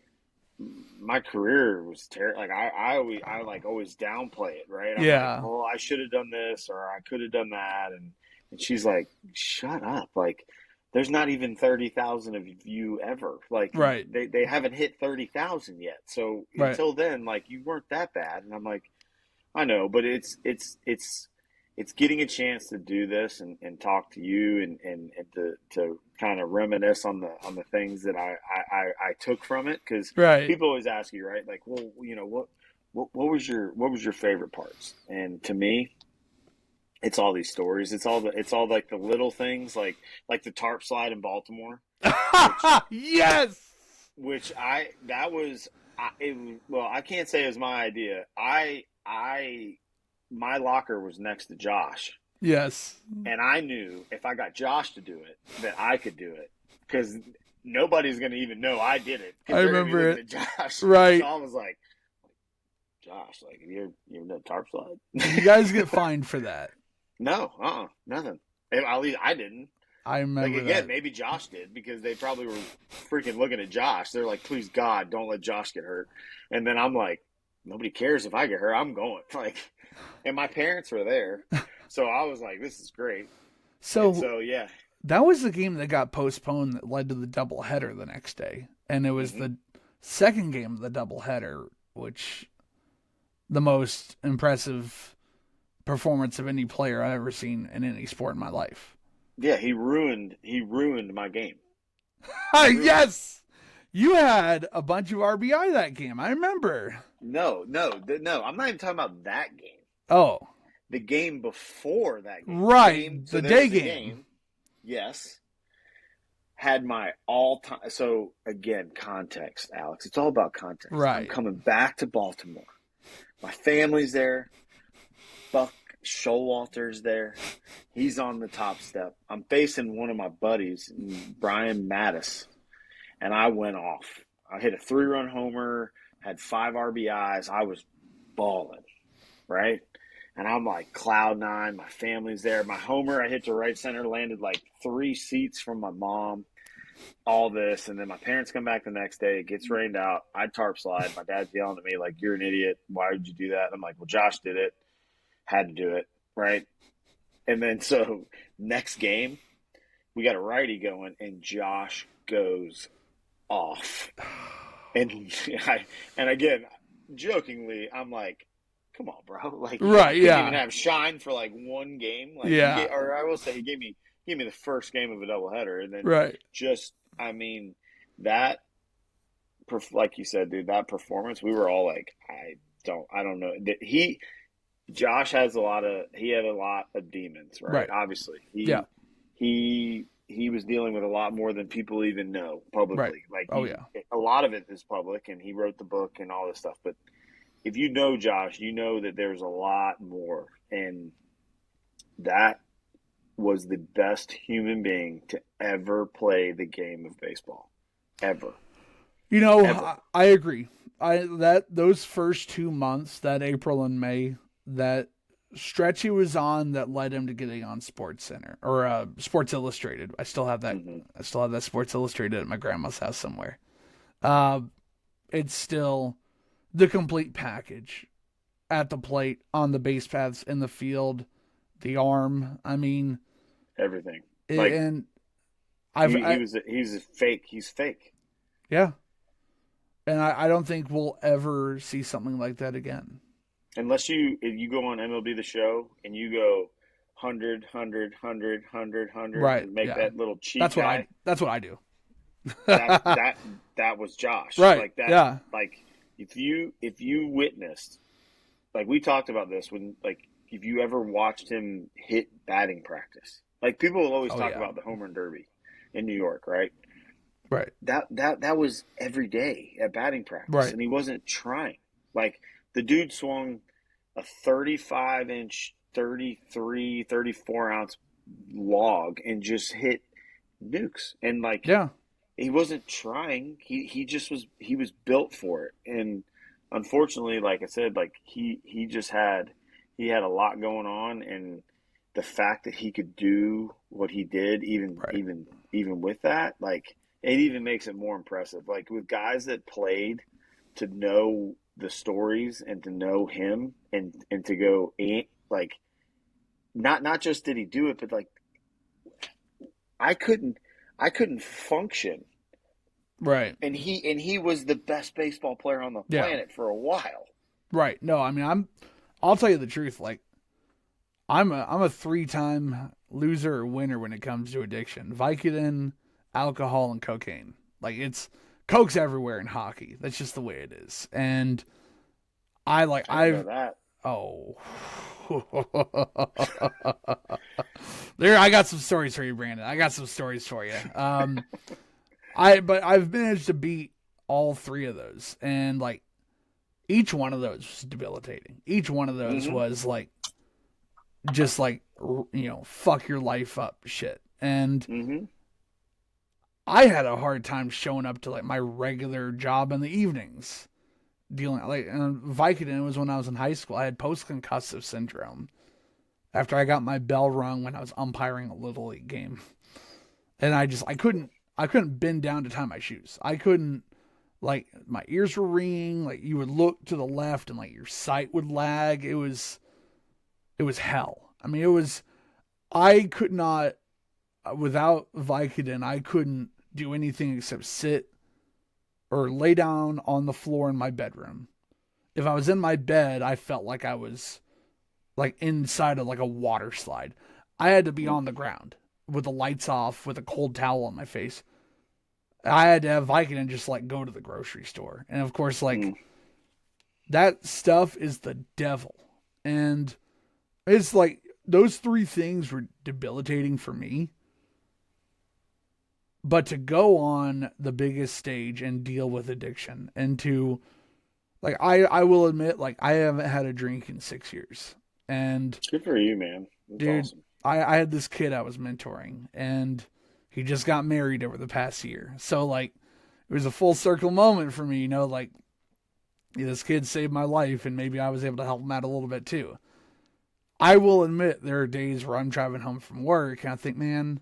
my career was terrible. Like I like always downplay it, right? I'm Yeah. like, oh, I should have done this or I could have done that, and she's like, shut up, like. There's not even 30,000 of you ever. Like, Right. they haven't hit 30,000 yet. So Right. until then, like, you weren't that bad. And I'm like, I know, but it's getting a chance to do this and talk to you and to kind of reminisce on the things that I took from it. Cause Right. people always ask you, right? Like, well, you know, what was your favorite parts? And to me, it's all these stories. It's all like the little things, like the tarp slide in Baltimore. Yes. Which I can't say it was my idea. My locker was next to Josh. Yes. And I knew if I got Josh to do it, that I could do it because nobody's going to even know I did it. I remember it. At Josh. Right. So I was like, Josh, like, you ever done tarp slide? You guys get fined for that. No, nothing. At least I didn't. I remember like again, that. maybe Josh did because they probably were freaking looking at Josh. They're like, please God, don't let Josh get hurt. And then I'm like, nobody cares if I get hurt. I'm going. Like, and my parents were there, so I was like, this is great. So yeah, that was the game that got postponed that led to the doubleheader the next day, and it was the second game of the doubleheader, which the most impressive performance of any player I've ever seen in any sport in my life. Yeah, he ruined my game. Yes, you had a bunch of RBI that game. I remember. No. I'm not even talking about that game. Oh, the game before that game. Right, the day game. Yes, had my all-time. So again, context, Alex. It's all about context. Right. I'm coming back to Baltimore. My family's there. Buck Showalter's there. He's on the top step. I'm facing one of my buddies, Brian Mattis, and I went off. I hit a 3-run homer, had 5 RBIs. I was balling, right? And I'm like cloud 9. My family's there. My homer, I hit to right center, landed like 3 seats from my mom. All this, and then my parents come back the next day. It gets rained out. I tarp slide. My dad's yelling at me like, "You're an idiot. Why would you do that?" And I'm like, "Well, Josh did it. Had to do it, right?" And then so next game, we got a righty going, and Josh goes off. And again, jokingly, I'm like, "Come on, bro! Like, right? You Yeah. Even have shine for like one game. Like, yeah. Or I will say, he gave me the first game of a doubleheader, and then right. Just, I mean, that, like you said, dude, that performance, we were all like, I don't know. Josh had a lot of demons, right? Obviously, he was dealing with a lot more than people even know publicly. Right. Like, a lot of it is public, and he wrote the book and all this stuff. But if you know Josh, you know that there's a lot more, and that was the best human being to ever play the game of baseball, ever. You know, I agree. Those first 2 months, that April and May, that stretch he was on that led him to getting on Sports Center or Sports Illustrated. I still have that. Mm-hmm. I still have that Sports Illustrated at my grandma's house somewhere. It's still the complete package at the plate, on the base paths, in the field, the arm. I mean, everything. And he's fake. He's fake. Yeah. And I don't think we'll ever see something like that again. Unless you go on MLB The Show and you go 100, 100, 100, 100, 100, right? And make that little cheat. That's what I do. that was Josh. Right. Like that. Yeah. Like if you witnessed, like we talked about this when, like, if you ever watched him hit batting practice, like people will always talk about the home run derby in New York, right? Right. That was every day at batting practice, right. And he wasn't trying. Like, the dude swung a 35-inch, 33, 34-ounce log and just hit nukes. And, like, he wasn't trying. He just was. He was built for it. And unfortunately, like I said, like he just had a lot going on, and the fact that he could do what he did, even with that, like, it even makes it more impressive. Like, with guys that played, to know the stories and to know him and to go, like, not just did he do it, but like, I couldn't function. Right. And he was the best baseball player on the planet for a while. Right. No, I mean, I'll tell you the truth. Like, I'm a 3-time loser or winner when it comes to addiction. Vicodin, alcohol, and cocaine. Like, Coke's everywhere in hockey. That's just the way it is. And I know that. Oh. I got some stories for you, Brandon. I got some stories for you. But I've managed to beat all 3 of those, and like each one of those was debilitating. Each one of those was like, just like, fuck your life up shit. And I had a hard time showing up to like my regular job in the evenings, dealing like Vicodin was when I was in high school. I had post-concussive syndrome after I got my bell rung when I was umpiring a Little League game, and I couldn't bend down to tie my shoes. I couldn't, like, my ears were ringing. Like, you would look to the left and like your sight would lag. It was hell. I mean, I could not, without Vicodin, I couldn't do anything except sit or lay down on the floor in my bedroom. If I was in my bed, I felt like I was like inside of like a water slide. I had to be on the ground with the lights off, with a cold towel on my face. I had to have Vicodin just like go to the grocery store. And of course, like, that stuff is the devil. And it's like, those 3 things were debilitating for me. But to go on the biggest stage and deal with addiction, and to, like, I will admit, like, I haven't had a drink in 6 years. And good for you, man. That's dude, awesome. I had this kid I was mentoring, and he just got married over the past year. So, like, it was a full circle moment for me, like, this kid saved my life, and maybe I was able to help him out a little bit too. I will admit there are days where I'm driving home from work and I think, man,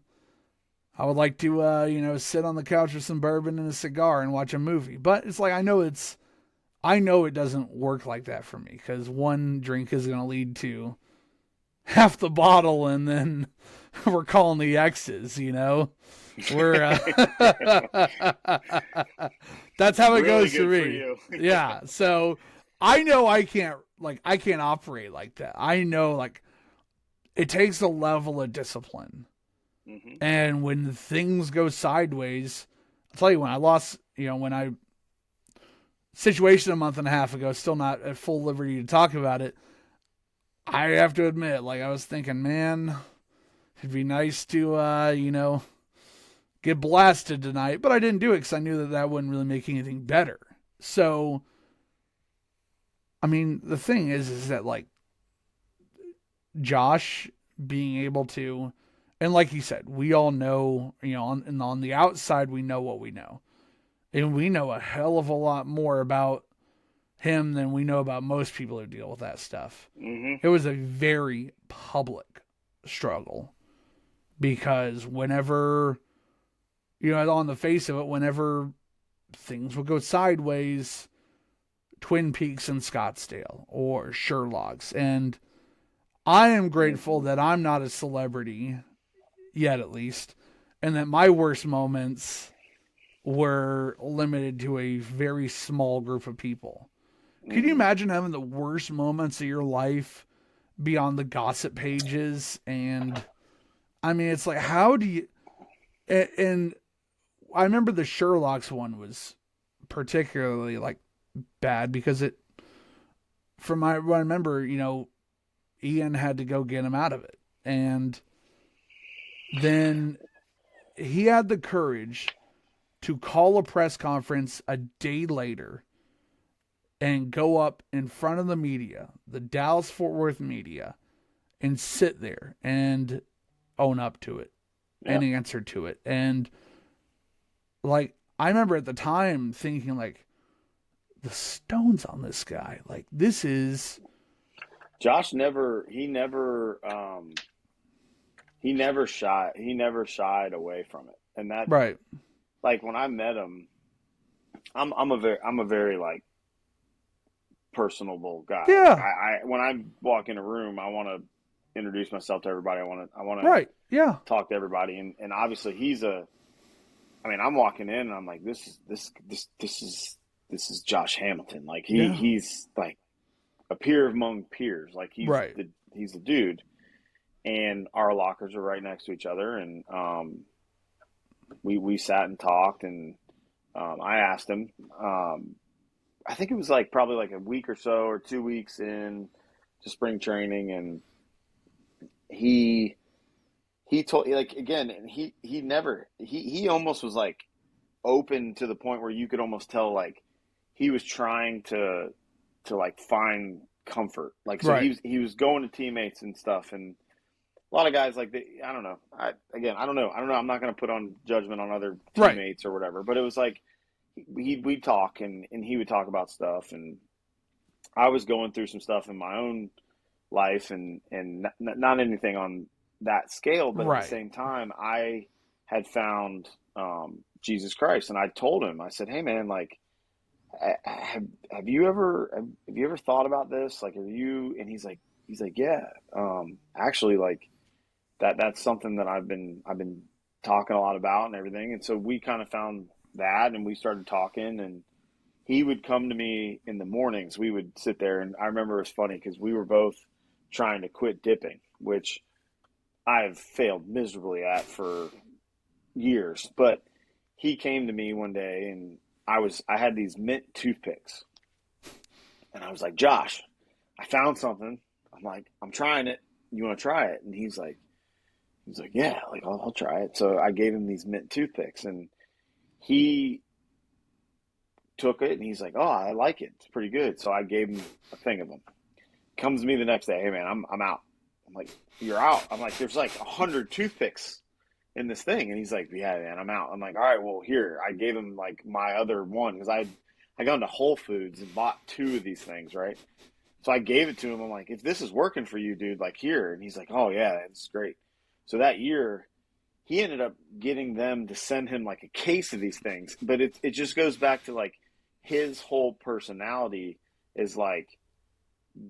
I would like to, sit on the couch with some bourbon and a cigar and watch a movie. But it's like, I know it doesn't work like that for me, because one drink is going to lead to half the bottle, and then we're calling the exes, We're that's how it really goes for me. Yeah. So I know I can't operate like that. I know, like, it takes a level of discipline. And when things go sideways, I'll tell you, when I lost, situation a month and a half ago, still not at full liberty to talk about it. I have to admit, like, I was thinking, man, it'd be nice to, get blasted tonight, but I didn't do it because I knew that wouldn't really make anything better. So, I mean, the thing is that, like, Josh being able to, and like you said, we all know, on the outside, we know what we know. And we know a hell of a lot more about him than we know about most people who deal with that stuff. Mm-hmm. It was a very public struggle because whenever, on the face of it, whenever things would go sideways, Twin Peaks and Scottsdale or Sherlock's. And I am grateful that I'm not a celebrity yet, at least, and that my worst moments were limited to a very small group of people. Can you imagine having the worst moments of your life be on the gossip pages? And I mean, it's like, how do you, and I remember the Sherlock's one was particularly like bad because what I remember, Ian had to go get him out of it. And then he had the courage to call a press conference a day later and go up in front of the media, the Dallas-Fort Worth media, and sit there and own up to it and answer to it. And like, I remember at the time thinking like, the stones on this guy, like this is. Josh never shied away from it. And that, right. Like when I met him, I'm a very like personable guy. Yeah. Like, I when I walk in a room, I want to introduce myself to everybody. I want to right. Yeah. talk to everybody. And obviously I'm walking in and I'm like, this is Josh Hamilton. Like he's like a peer among peers. Like he's the dude. And our lockers are right next to each other. And we sat and talked, and I asked him, I think it was like probably like a week or so or 2 weeks in to spring training. And he told, like, again, he almost was like open to the point where you could almost tell like he was trying to like find comfort. Like, so right. he was going to teammates and stuff. And a lot of guys like I don't know. I don't know. I'm not going to put on judgment on other teammates or whatever, but it was like we'd talk and he would talk about stuff, and I was going through some stuff in my own life and not anything on that scale, but at the same time I had found Jesus Christ, and I told him, I said, hey man, like, have you ever thought about this? Like, and he's like, yeah, actually, like, that's something that I've been talking a lot about and everything. And so we kind of found that, and we started talking, and he would come to me in the mornings. We would sit there, and I remember it was funny because we were both trying to quit dipping, which I've failed miserably at for years. But he came to me one day, and I had these mint toothpicks, and I was like, Josh, I found something. I'm like, I'm trying it. You want to try it? And he's like, yeah, like I'll try it. So I gave him these mint toothpicks, and he took it, and he's like, oh, I like it. It's pretty good. So I gave him a thing of them. Comes to me the next day, hey man, I'm out. I'm like, you're out? I'm like, there's like 100 toothpicks in this thing. And he's like, yeah, man, I'm out. I'm like, all right, well, here. I gave him like my other one because I got into Whole Foods and bought 2 of these things, right? So I gave it to him. I'm like, if this is working for you, dude, like, here. And he's like, oh yeah, it's great. So that year, he ended up getting them to send him like a case of these things. But it just goes back to like his whole personality is like,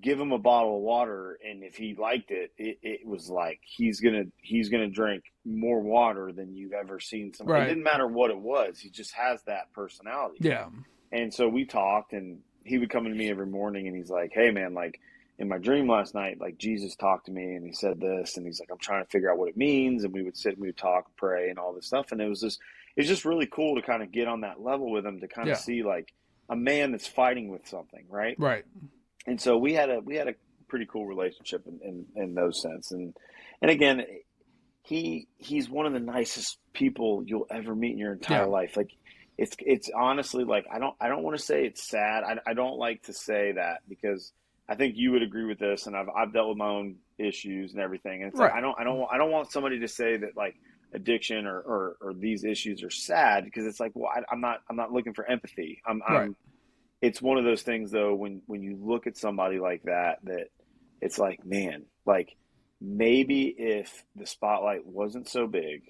give him a bottle of water, and if he liked it, it was like he's gonna drink more water than you've ever seen somebody. Right. It didn't matter what it was; he just has that personality. Yeah. And so we talked, and he would come to me every morning, and he's like, "Hey, man, like in my dream last night, like Jesus talked to me, and he said this, and he's like, I'm trying to figure out what it means." And we would sit, and we would talk, and pray, and all this stuff, and it's just really cool to kind of get on that level with him to kind of see like a man that's fighting with something, right? Right. And so we had a pretty cool relationship in those sense. And again, he's one of the nicest people you'll ever meet in your entire life. Like it's honestly like, I don't want to say it's sad. I don't like to say that because I think you would agree with this, and I've dealt with my own issues and everything. And it's like, I don't want somebody to say that like addiction or these issues are sad, because it's like, well, I'm not looking for empathy. it's one of those things though, when you look at somebody like that it's like, man, like maybe if the spotlight wasn't so big,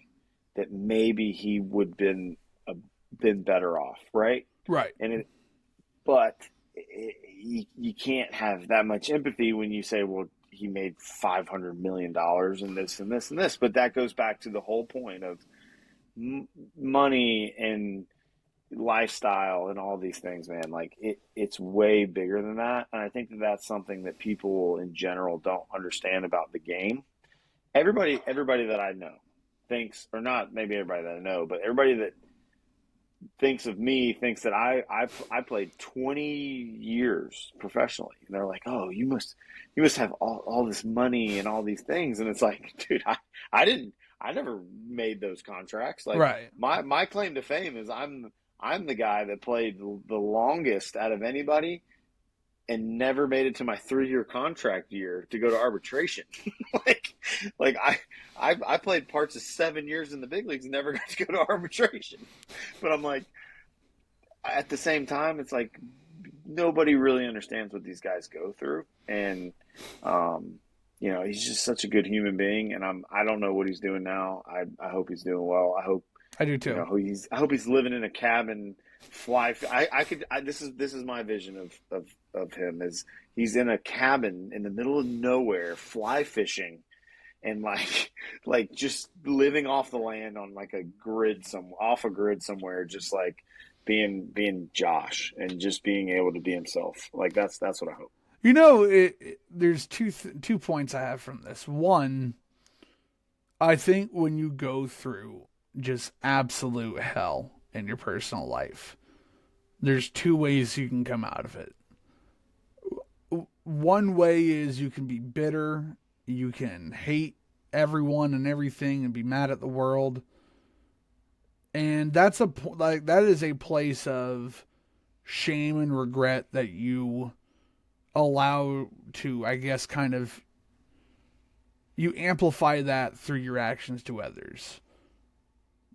that maybe he would been better off, right? Right. But you can't have that much empathy when you say, well, he made $500 million and this and this and this. But that goes back to the whole point of money and lifestyle and all these things, man. Like it's way bigger than that. And I think that's something that people in general don't understand about the game. Everybody that I know thinks, or not maybe everybody that I know, but everybody that thinks of me thinks that I played 20 years professionally, and they're like, oh, you must have all this money and all these things. And it's like, dude, I never made those contracts. Like, right. My claim to fame is I'm the guy that played the longest out of anybody and never made it to my 3-year contract year to go to arbitration. like I played parts of 7 years in the big leagues and never got to go to arbitration. But I'm like, at the same time, it's like nobody really understands what these guys go through. And, he's just such a good human being. And I don't know what he's doing now. I hope he's doing well. I do too. I hope he's living in a cabin, this is my vision of him, is he's in a cabin in the middle of nowhere, fly fishing, and like just living off the land on like off a grid somewhere, just like being Josh and just being able to be himself. Like that's what I hope. There's two points I have from this. One, I think when you go through just absolute hell in your personal life, there's 2 ways you can come out of it. One way is you can be bitter, you can hate everyone and everything and be mad at the world. And that is a place of shame and regret that you allow to, I guess, kind of, you amplify that through your actions to others.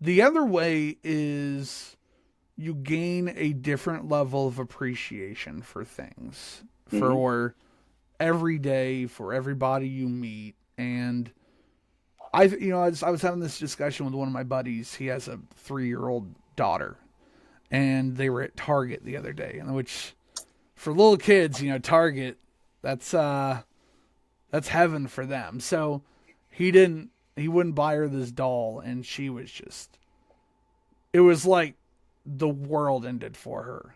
The other way is you gain a different level of appreciation for things, for every day, for everybody you meet. And I was having this discussion with one of my buddies. He has a 3-year-old daughter, and they were at Target the other day, in which for little kids, Target, that's heaven for them. So he wouldn't buy her this doll, and she was just, it was like the world ended for her.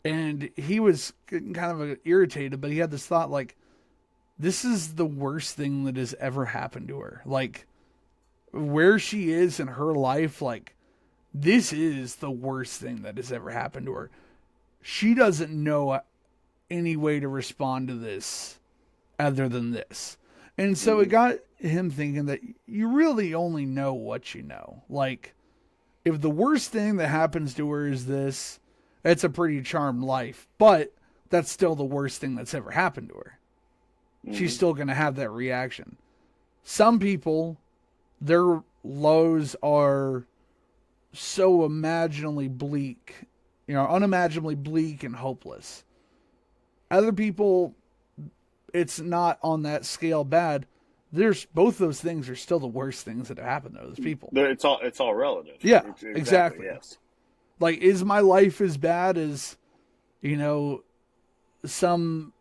And he was getting kind of irritated, but he had this thought, like, this is the worst thing that has ever happened to her. Like, where she is in her life, like, this is the worst thing that has ever happened to her. She doesn't know any way to respond to this other than this. And so it got him thinking that you really only know what you know. Like, if the worst thing that happens to her is this, it's a pretty charmed life. But that's still the worst thing that's ever happened to her. She's still going to have that reaction. Some people, their lows are so unimaginably bleak and hopeless. Other people, it's not on that scale bad. There's both those things are still the worst things that have happened to those people. It's all relative. Yeah, exactly. Yes. Like, is my life as bad as, some,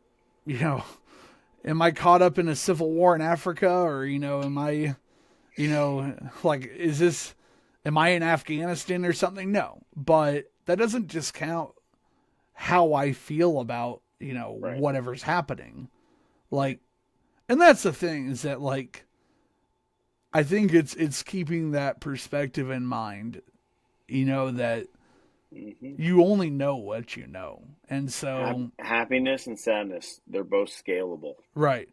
am I caught up in a civil war in Africa, or, am I, like, am I in Afghanistan or something? No, but that doesn't discount how I feel about, right, whatever's happening. Like, and that's the thing, is that, like, I think it's keeping that perspective in mind, that you only know what you know. And so happiness and sadness, they're both scalable. Right.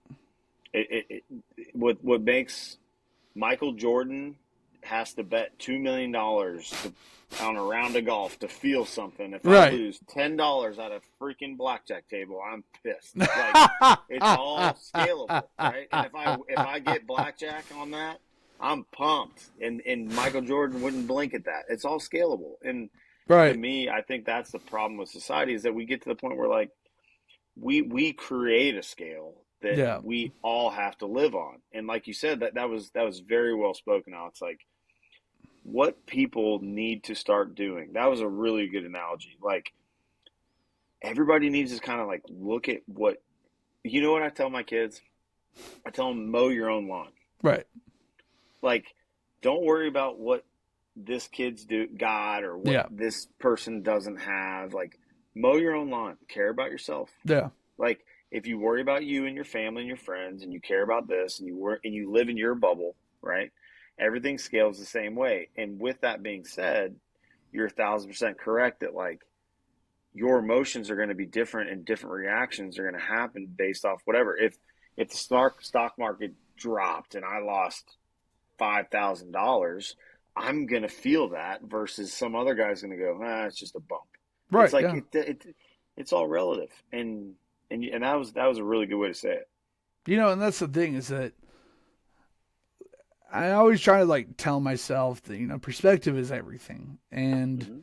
What makes Michael Jordan has to bet $2 million on a round of golf to feel something. If I lose $10 at a freaking blackjack table, I'm pissed. Like, it's all scalable, right? And if I get blackjack on that, I'm pumped. And Michael Jordan wouldn't blink at that. It's all scalable. And Right. To me, I think that's the problem with society, is that we get to the point where, like, we create a scale that we all have to live on. And like you said, that was very well spoken, Alex. Like, what people need to start doing. That was a really good analogy. Like, everybody needs to kind of like look at what, you know what I tell my kids? I tell them, mow your own lawn. Right. Like, don't worry about what this kid's got or what this person doesn't have. Like, mow your own lawn. Care about yourself. Yeah. Like, if you worry about you and your family and your friends, and you care about this, and you live in your bubble, right? Everything scales the same way. And with that being said, you're 1,000% correct that, like, your emotions are going to be different, and different reactions are going to happen based off whatever. If the stock market dropped and I lost $5,000, I'm going to feel that, versus some other guy's going to go, it's just a bump. Right. It's like it's all relative, and that was a really good way to say it. You know, and that's the thing, is that I always try to like tell myself that, you know, perspective is everything. And,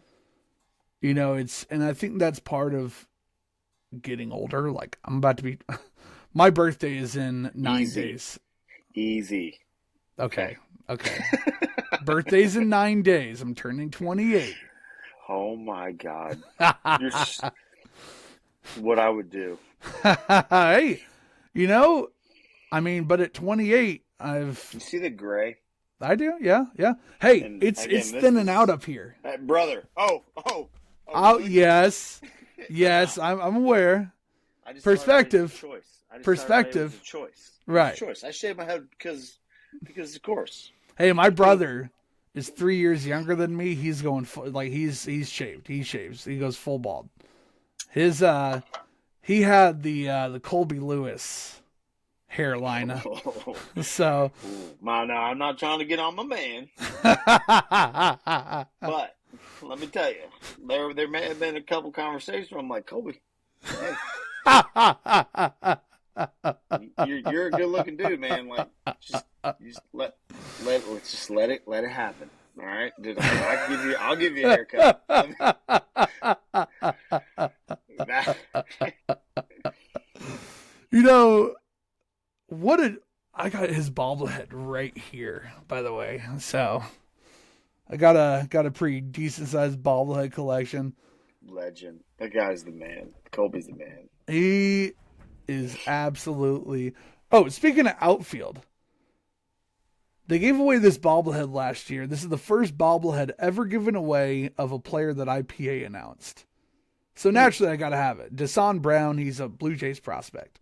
you know, and I think that's part of getting older. Like, I'm about to be, my birthday is in 9 days. Easy. Okay. Birthday's in 9 days. I'm turning 28. Oh my God. You're what I would do. Hey, you know, I mean, but at 28, you see the gray? I do, yeah. Hey, and it's thinning out up here, brother. Oh, really? Yes, I'm aware. Perspective. Perspective. It was a choice. Right. I shaved my head because of course. Hey, my brother is 3 years younger than me. He's going he's shaved. He shaves. He goes full bald. His he had the Colby Lewis hairline. So, no, I'm not trying to get on my man. But let me tell you, there may have been a couple conversations where I'm like, Colby, hey, you're a good looking dude, man. Like, just let it happen. All right, I'll give you a haircut. You know, I got his bobblehead right here, by the way. So I got a pretty decent sized bobblehead collection. Legend. That guy's the man. Colby's the man. He is absolutely. Oh, speaking of outfield, they gave away this bobblehead last year. This is the first bobblehead ever given away of a player that IPA announced. So naturally, I got to have it. Desan Brown, he's a Blue Jays prospect.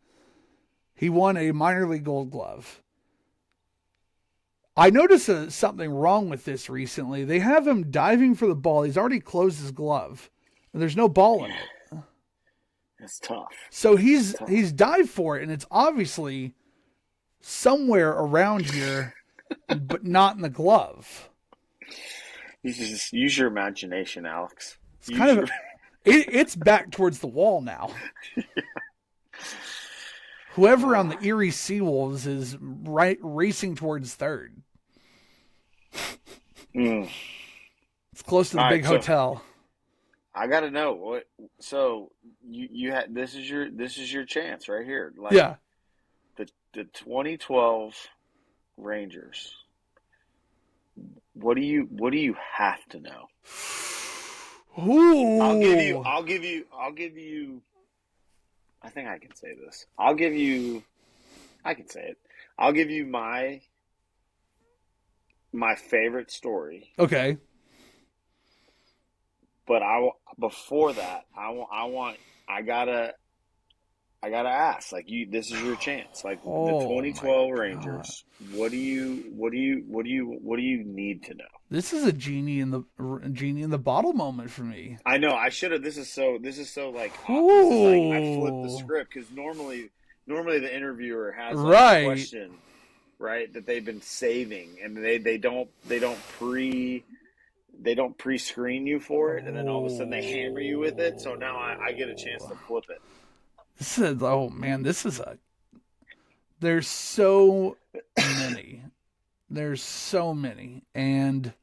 He won a minor league Gold Glove. I noticed something wrong with this recently. They have him diving for the ball. He's already closed his glove, and there's no ball in it. That's tough. So he's dived for it, and it's obviously somewhere around here, but not in the glove. You just use your imagination, Alex. It's back towards the wall now. Yeah. Whoever on the Erie Seawolves is racing towards third. It's close to the big hotel. I got to know what. So you had this is your chance right here. Like, yeah. The 2012 Rangers. What do you have to know? Ooh. I'll give you. I think I can say this. I can say it. I'll give you my favorite story. Okay. But before that, I gotta ask. Like, this is your chance. Like, the 2012 Rangers. What do you need to know? This is a genie in the bottle moment for me. I know. I should have. This is so like I flipped the script, because normally the interviewer has a question, right, that they've been saving, and they don't pre-screen you for it, and then all of a sudden they hammer you with it. So now I get a chance to flip it. There's so many. There's so many. And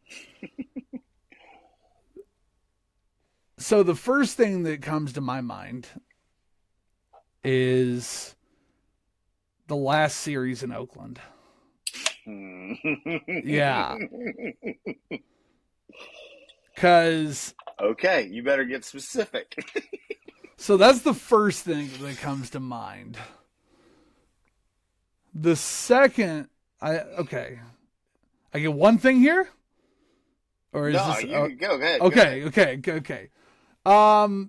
So the first thing that comes to my mind is the last series in Oakland. Yeah. Because... Okay, you better get specific. So that's the first thing that comes to mind. The second... I get one thing here? Or is this... you go ahead. Okay. I'll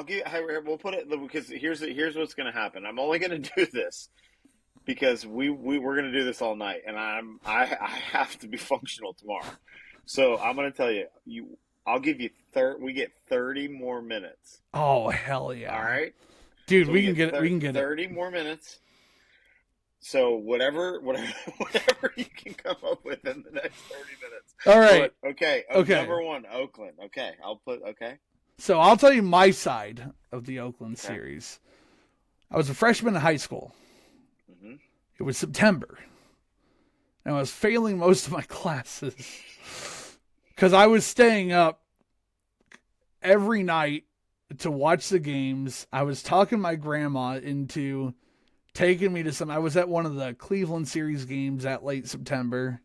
give. We'll put it because here's what's going to happen. I'm only going to do this because we're going to do this all night, and I have to be functional tomorrow. So I'm going to tell you. I'll give you we get 30 more minutes. Oh hell yeah! All right, dude, so we can get 30 more minutes. So whatever you can come up with in the next 30 minutes. All right. But, okay. Number one, Oakland. Okay, I'll put. Okay. So I'll tell you my side of the Oakland series. I was a freshman in high school. Mm-hmm. It was September. And I was failing most of my classes. Because I was staying up every night to watch the games. I was talking my grandma into taking me to some... I was at one of the Cleveland series games at late September.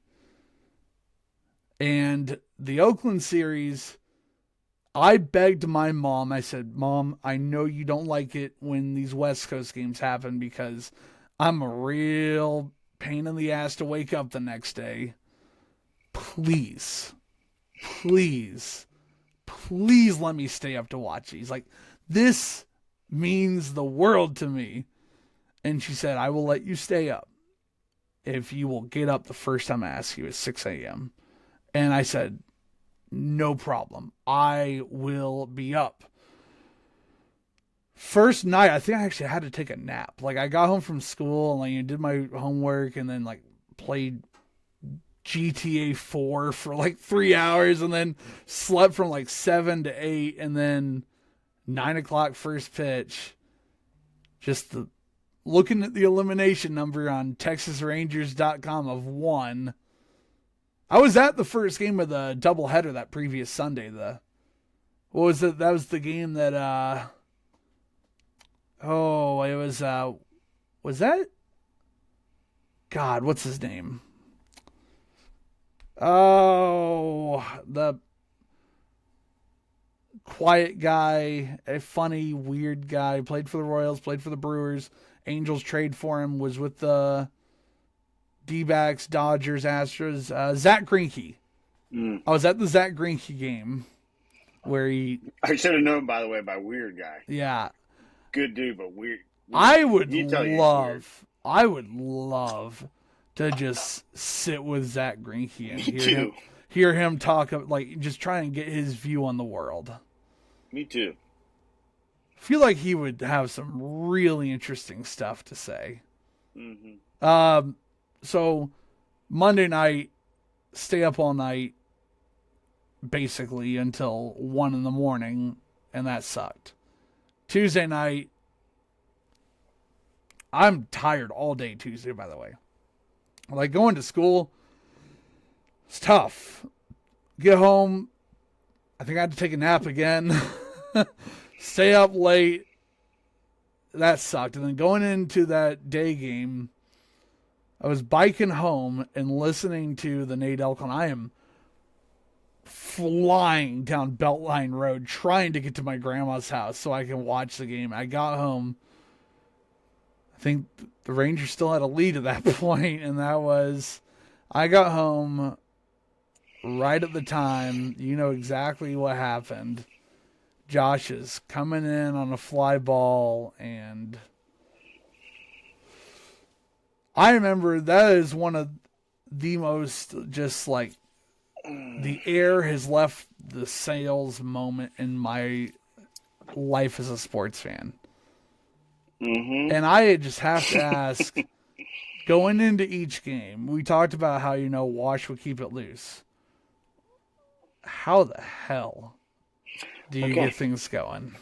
And the Oakland series... I begged my mom, I said, Mom, I know you don't like it when these West Coast games happen because I'm a real pain in the ass to wake up the next day. Please let me stay up to watch these. Like, this means the world to me. And she said, I will let you stay up if you will get up the first time I ask you at 6 a.m. And I said, no problem. I will be up. First night, I think I actually had to take a nap. Like, I got home from school and did my homework and then played GTA 4 for 3 hours and then slept from 7 to 8 and then 9 o'clock first pitch. Just looking at the elimination number on TexasRangers.com of 1. I was at the first game of the doubleheader that previous Sunday. What was it? That was the game that, it was, was that? God, what's his name? Oh, the quiet guy, a funny, weird guy, played for the Royals, played for the Brewers, Angels trade for him, was with the D-backs, Dodgers, Astros, Zach Greinke. I was at the Zach Greinke game where I should have known, by the way, by weird guy. Yeah. Good dude, but weird. I would love to just sit with Zach Greinke and hear him talk, just try and get his view on the world. Me too. I feel like he would have some really interesting stuff to say. Mm-hmm. So Monday night, stay up all night, basically until 1 a.m, and that sucked. Tuesday night, I'm tired all day Tuesday, by the way. Going to school, it's tough. Get home, I think I had to take a nap again. Stay up late, that sucked. And then going into that day game, I was biking home and listening to the Nate Elkon. I am flying down Beltline Road trying to get to my grandma's house so I can watch the game. I got home. I think the Rangers still had a lead at that point, and I got home right at the time. You know exactly what happened. Josh is coming in on a fly ball, and I remember that is one of the most the air has left the sails moment in my life as a sports fan. Mm-hmm. And I just have to ask, going into each game, we talked about how, Wash would keep it loose. How the hell do you get things going?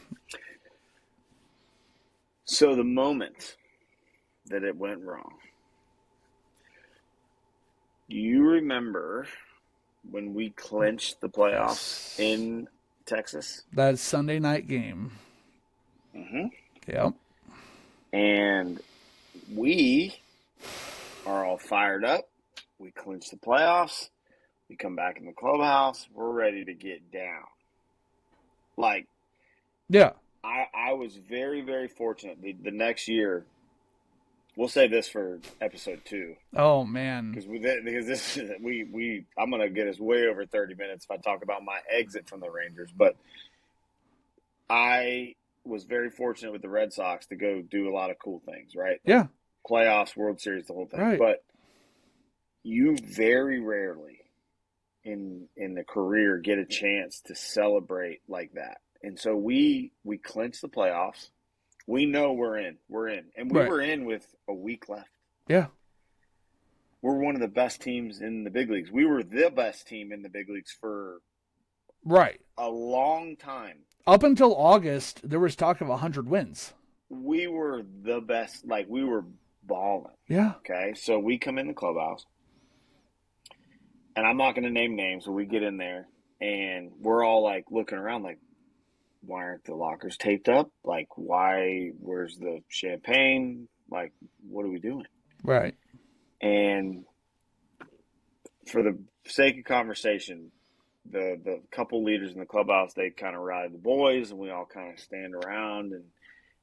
So the moment that it went wrong, do you remember when we clinched the playoffs in Texas. That Sunday night game. Mm-hmm. Yep. And we are all fired up. We clinch the playoffs. We come back in the clubhouse. We're ready to get down. Like, yeah, I was very, very fortunate. The next year, we'll say this for episode 2. Oh man, because this I'm gonna get us way over 30 minutes if I talk about my exit from the Rangers. But I was very fortunate with the Red Sox to go do a lot of cool things. Right? Yeah. Playoffs, World Series, the whole thing. Right. But you very rarely in the career get a chance to celebrate like that. And so we clinched the playoffs. We know we're in. And we were in with a week left. Yeah. We're one of the best teams in the big leagues. We were the best team in the big leagues for a long time. Up until August, there was talk of 100 wins. We were the best. Like, we were balling. Yeah. Okay, so we come in the clubhouse. And I'm not going to name names, but we get in there, and we're all, like, looking around like, why aren't the lockers taped up? Like, where's the champagne? Like, what are we doing? Right. And for the sake of conversation, the couple leaders in the clubhouse, they kind of rally the boys, and we all kind of stand around, and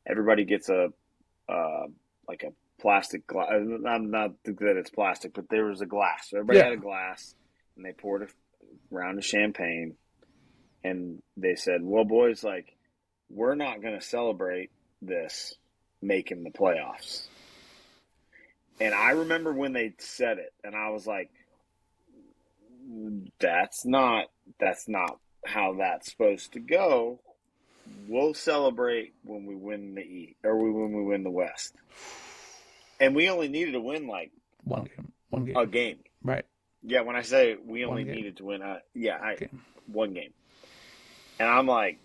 everybody gets a plastic glass. I'm not that it's plastic, but there was a glass. So everybody had a glass, and they poured a round of champagne. And they said, well, boys, like, we're not going to celebrate this making the playoffs. And I remember when they said it, and I was like, that's not how that's supposed to go. We'll celebrate when we win the East, or when we win the West. And we only needed to win, like, one game. A game. Right. Yeah, when I say we only needed to win, one game. And I'm like,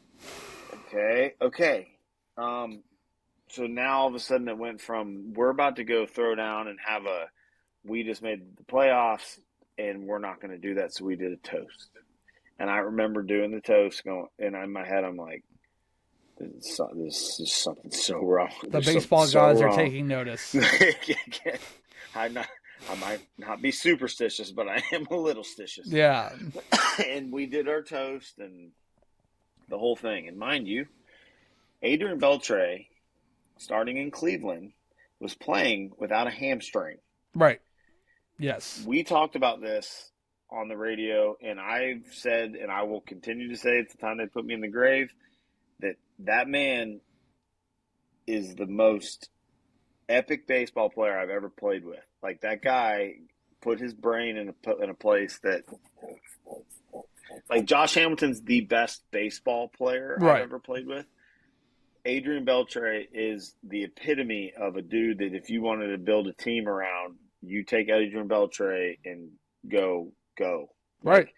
okay. So now all of a sudden it went from we're about to go throw down and we just made the playoffs and we're not going to do that. So we did a toast. And I remember doing the toast and in my head I'm like, this is something so wrong. The baseball gods are taking notice. I might not be superstitious, but I am a little stitious. Yeah. And we did our toast and the whole thing. And mind you, Adrian Beltre, starting in Cleveland, was playing without a hamstring. Right. Yes. We talked about this on the radio, and I've said, and I will continue to say at the time they put me in the grave, that man is the most epic baseball player I've ever played with. Like, that guy put his brain in a place that, like, Josh Hamilton's the best baseball player I've ever played with. Adrian Beltre is the epitome of a dude that if you wanted to build a team around, you take Adrian Beltre and go. Right. Like,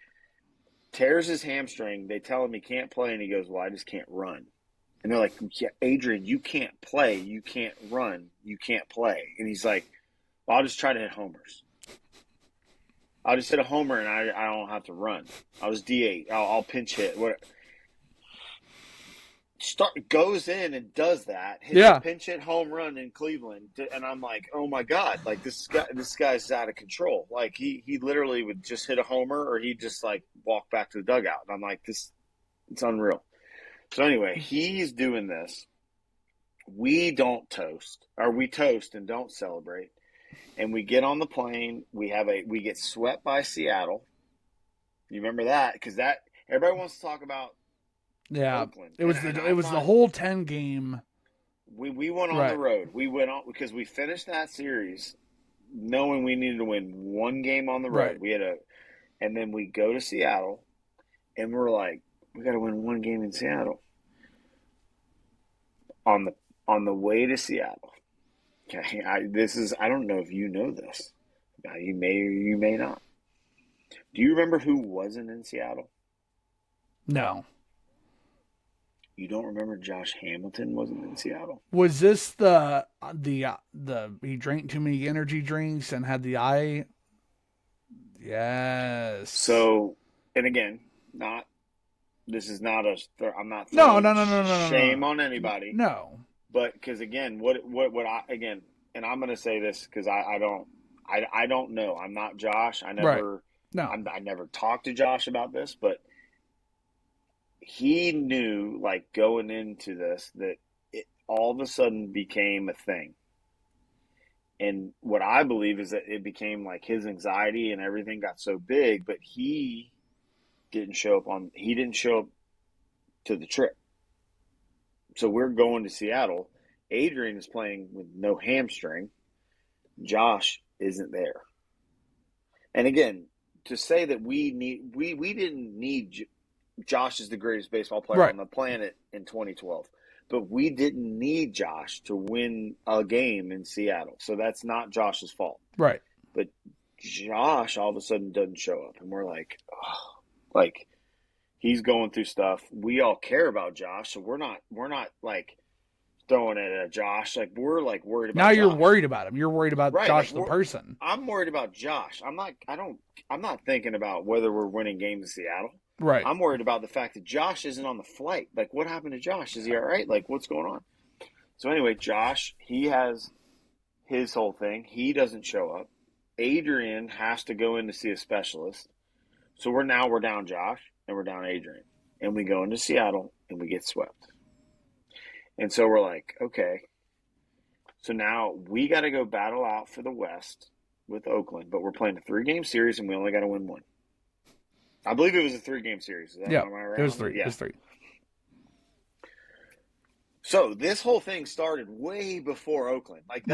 tears his hamstring. They tell him he can't play, and he goes, well, I just can't run. And they're like, yeah, Adrian, you can't play. You can't run. You can't play. And he's like, well, I'll just try to hit homers. I'll just hit a homer, and I don't have to run. I'll just DH. I'll pinch hit. Goes in and does that. Hits a pinch hit home run in Cleveland, and I'm like, oh my god! Like, this guy's out of control. Like, he literally would just hit a homer, or he'd just, like, walk back to the dugout. And I'm like, it's unreal. So anyway, he's doing this. We don't toast, or we toast and don't celebrate. And we get on the plane. We get swept by Seattle. You remember that? Because everybody wants to talk about. Yeah, Oakland. it was the whole 10 game. We went on the road. We went on because we finished that series knowing we needed to win one game on the road. Right. And then we go to Seattle, and we're like, we got to win one game in Seattle. On the way to Seattle. Okay, I don't know if you know this. You may or you may not. Do you remember who wasn't in Seattle? No. You don't remember Josh Hamilton wasn't in Seattle? Was this the he drank too many energy drinks and had the eye? Yes. So, and again, not This is not I'm not No, throwing shame on anybody. No. But because again, what I again, and I'm going to say this because I don't know. I'm not Josh. I never I never talked to Josh about this, but he knew, like, going into this, that it all of a sudden became a thing. And what I believe is that it became like his anxiety and everything got so big, but he didn't show up to the trip. So we're going to Seattle. Adrian is playing with no hamstring. Josh isn't there. And again, to say that we didn't need Josh is the greatest baseball player on the planet in 2012. But we didn't need Josh to win a game in Seattle. So that's not Josh's fault. Right. But Josh all of a sudden doesn't show up. And we're like, oh, like, he's going through stuff. We all care about Josh. So we're not like throwing it at Josh. Like, we're like worried about Now Josh. you're worried about him. You're worried about Josh the person. I'm worried about Josh. I'm not thinking about whether we're winning games in Seattle. Right. I'm worried about the fact that Josh isn't on the flight. Like, what happened to Josh? Is he all right? Like, what's going on? So anyway, Josh, he has his whole thing. He doesn't show up. Adrian has to go in to see a specialist. So we're down Josh and we're down Adrian. And we go into Seattle and we get swept. And so we're like, okay. So now we got to go battle out for the West with Oakland. But we're playing a 3-game series and we only got to win one. I believe it was a 3-game series. Is that am I right? It was 3. Yeah. It was 3. So this whole thing started way before Oakland. Like,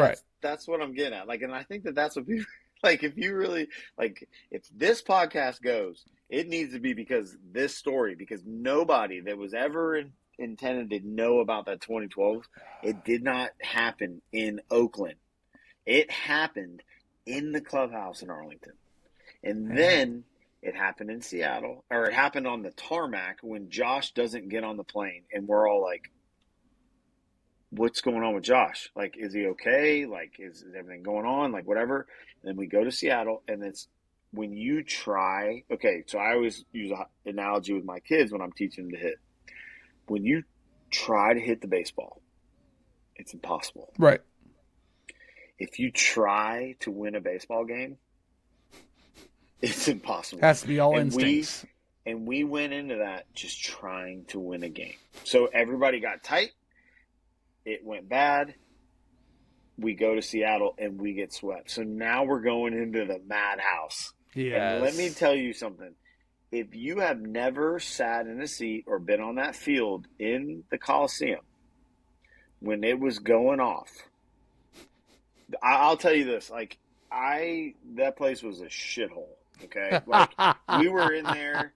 that's what I'm getting at. Like, and I think that's what people like. If you really like, if this podcast goes, it needs to be because this story. Because nobody that was ever intended to know about that 2012, it did not happen in Oakland. It happened in the clubhouse in Arlington, and then it happened in Seattle, or it happened on the tarmac when Josh doesn't get on the plane, and we're all like, what's going on with Josh? Like, is he okay? Like, is everything going on? Like, whatever. And then we go to Seattle, and it's when you try, okay, so I always use an analogy with my kids when I'm teaching them to hit. When you try to hit the baseball, it's impossible. Right. If you try to win a baseball game, it's impossible. Has to be all instincts. And we went into that just trying to win a game. So everybody got tight. It went bad. We go to Seattle and we get swept. So now we're going into the madhouse. Yes. And let me tell you something. If you have never sat in a seat or been on that field in the Coliseum when it was going off, I'll tell you this. Like, that place was a shithole. Okay, like, we were in there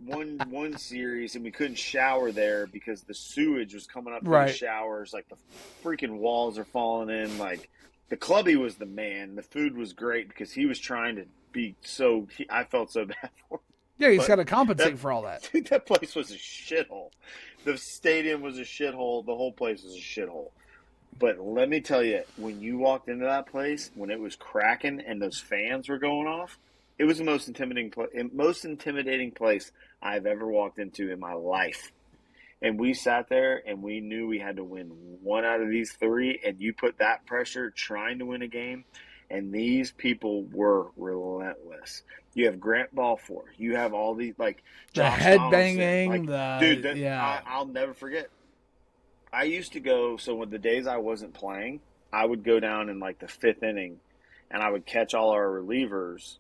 one series and we couldn't shower there because the sewage was coming up through the showers. Like, the freaking walls are falling in. Like, the clubby was the man. The food was great because he was trying to be I felt so bad for him. Yeah, he's got to compensate for all that. Dude, that place was a shithole. The stadium was a shithole. The whole place was a shithole. But let me tell you, when you walked into that place, when it was cracking and those fans were going off, it was the most intimidating place I've ever walked into in my life. And we sat there and we knew we had to win one out of these 3. And you put that pressure trying to win a game. And these people were relentless. You have Grant Balfour. You have all these, like, Josh the head Donaldson. banging. I'll never forget. I used to go, so when the days I wasn't playing, I would go down in like the 5th inning and I would catch all our relievers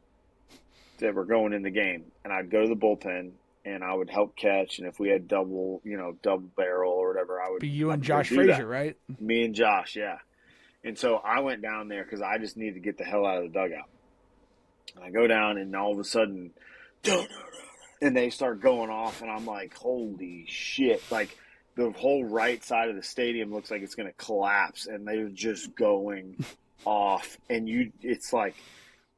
that were going in the game. And I'd go to the bullpen and I would help catch. And if we had double barrel or whatever, I would be you and Josh Frazier, right? Me and Josh, yeah. And so I went down there because I just needed to get the hell out of the dugout. And I go down and all of a sudden, and they start going off and I'm like, holy shit. Like, the whole right side of the stadium looks like it's going to collapse, and they're just going off. And it's like,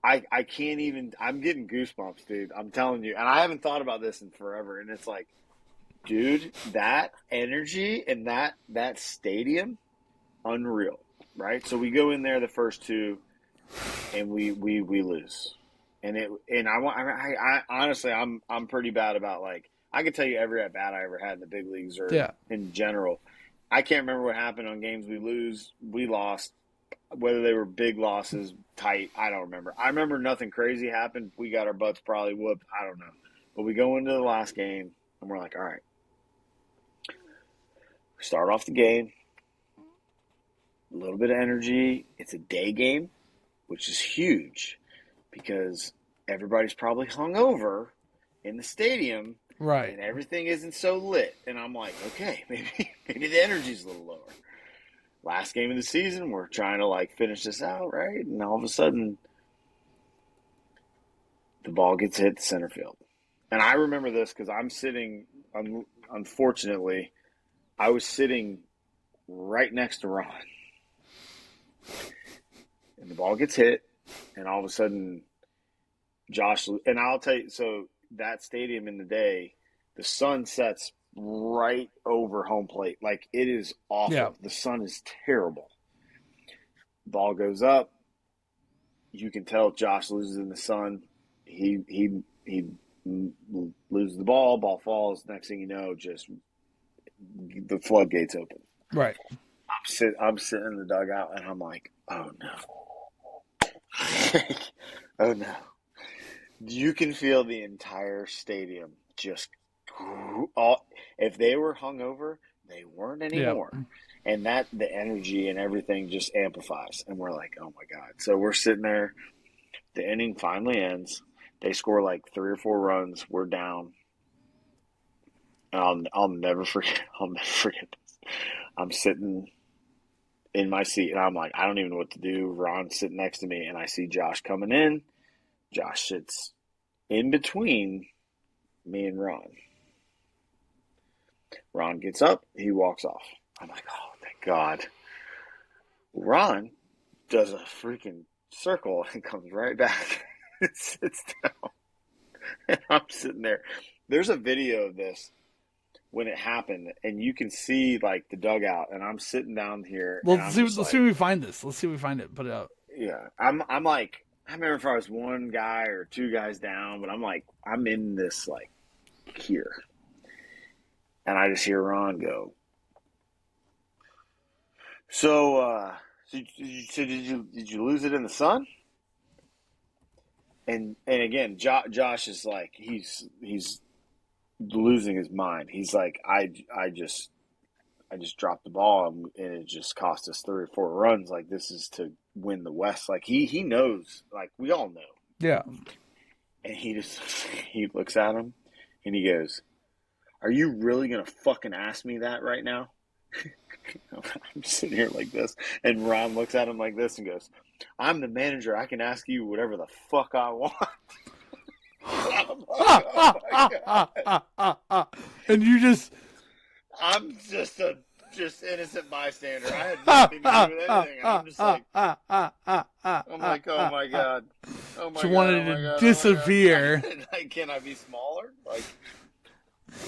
I can't even, I'm getting goosebumps, dude. I'm telling you. And I haven't thought about this in forever. And it's like, dude, that energy and that stadium, unreal, right? So we go in there the first 2, and we lose. And I honestly, I'm pretty bad about, like, I could tell you every at bat I ever had in the big leagues or in general. I can't remember what happened on games we lost, whether they were big losses, tight. I don't remember. I remember nothing crazy happened. We got our butts probably whooped. I don't know. But we go into the last game, and we're like, all right. We start off the game. A little bit of energy. It's a day game, which is huge because everybody's probably hungover in the stadium. Right. And everything isn't so lit. And I'm like, okay, maybe the energy's a little lower. Last game of the season, we're trying to like finish this out, right? And all of a sudden, the ball gets hit to center field. And I remember this because unfortunately, I was sitting right next to Ron. And the ball gets hit, and all of a sudden, Josh, and I'll tell you, so that stadium in the day, the sun sets right over home plate. Like, it is awful. Yeah. The sun is terrible. Ball goes up. You can tell Josh loses in the sun. He loses the ball. Ball falls. Next thing you know, just the floodgates open. Right. I'm sitting in the dugout, and I'm like, oh, no. Oh, no. You can feel the entire stadium just if they were hungover, they weren't anymore. Yep. And that the energy and everything just amplifies. And we're like, oh, my God. So we're sitting there. The inning finally ends. They score like 3 or 4 runs. We're down. And I'll never forget this. I'm sitting in my seat, and I'm like, I don't even know what to do. Ron's sitting next to me, and I see Josh coming in. Josh sits in between me and Ron. Ron gets up. He walks off. I'm like, oh, thank God. Ron does a freaking circle and comes right back and sits down. And I'm sitting there. There's a video of this when it happened, and you can see like the dugout, and I'm sitting down here. Well, let's see if we find this. Let's see if we find it. Put it up. Yeah, I'm like, I remember if I was 1 guy or 2 guys down, but I'm like, I'm in this like here, and I just hear Ron go. So did you lose it in the sun? And again, Josh is like he's losing his mind. He's like, I just dropped the ball and it just cost us 3 or 4 runs. Like, this is to win the West. Like, he knows. Like, we all know. Yeah. And he looks at him and he goes, "Are you really gonna fucking ask me that right now?" I'm sitting here like this, and Ron looks at him like this and goes, "I'm the manager. I can ask you whatever the fuck I want." I'm like, oh my God. And you just... I'm just a innocent bystander. I had nothing to do with anything. I'm just like, I'm like, oh my God. Oh my she God. wanted to disappear. Like, can I be smaller? Like,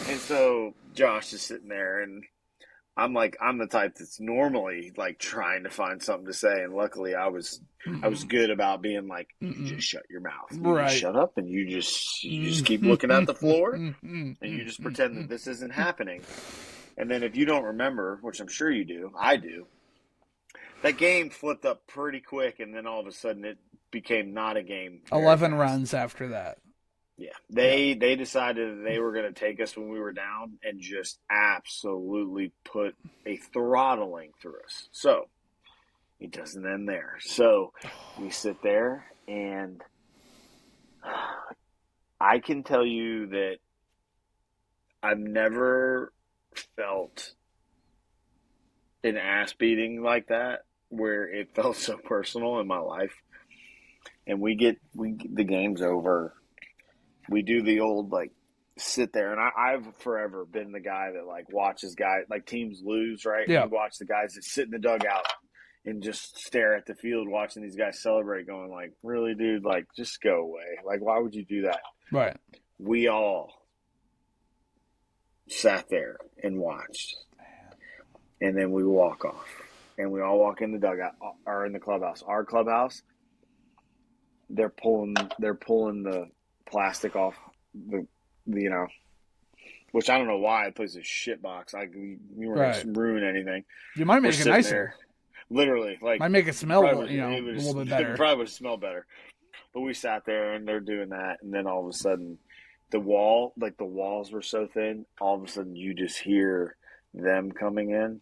and so Josh is sitting there, and I'm like, I'm the type that's normally like trying to find something to say, and luckily I was good about being like, you just shut your mouth, you just shut up, and you just keep looking at the floor, and you just pretend that this isn't happening. And then if you don't remember, which I'm sure you do, I do, that game flipped up pretty quick, and then all of a sudden it became not a game. 11 runs after that. Yeah, they decided that they were going to take us when we were down and just absolutely put a throttling through us. So it doesn't end there. So we sit there, and I can tell you that I've never felt an ass beating like that where it felt so personal in my life. And the game's over. We do the old, like, sit there. And I've forever been the guy that, like, watches guys, like, teams lose, right? Yeah. And you watch the guys that sit in the dugout and just stare at the field watching these guys celebrate, going, like, really, dude? Like, just go away. Like, why would you do that? Right. We all sat there and watched. And then we walk off. And we all walk in the dugout, or in the clubhouse. Our clubhouse, they're pulling the plastic off the which I don't know why. The place is a shit box. You weren't going to ruin anything. You might make We're it nicer. Literally, like might make it smell, a little bit better. It probably would smell better. But we sat there and they're doing that, and then all of a sudden, the walls were so thin. All of a sudden, you just hear them coming in,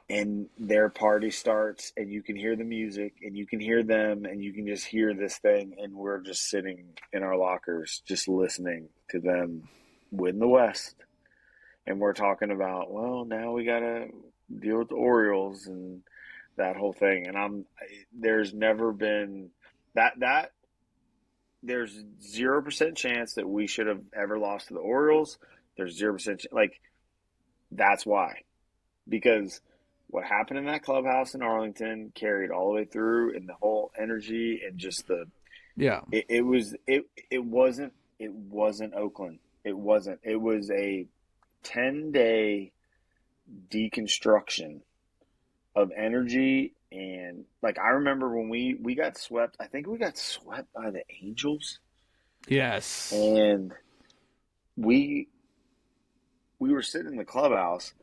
and their party starts, and you can hear the music, and you can hear them, and you can just hear this thing, and we're just sitting in our lockers, just listening to them win the West, and we're talking about, well, now we gotta deal with the Orioles and that whole thing, and there's never been that. There's 0% chance that we should have ever lost to the Orioles. There's 0% that's why. Because what happened in that clubhouse in Arlington carried all the way through, and the whole energy and just it wasn't Oakland. It wasn't. It was a 10-day deconstruction of energy. And like, I remember when we got swept, I think we got swept by the Angels. Yes. And we were sitting in the clubhouse,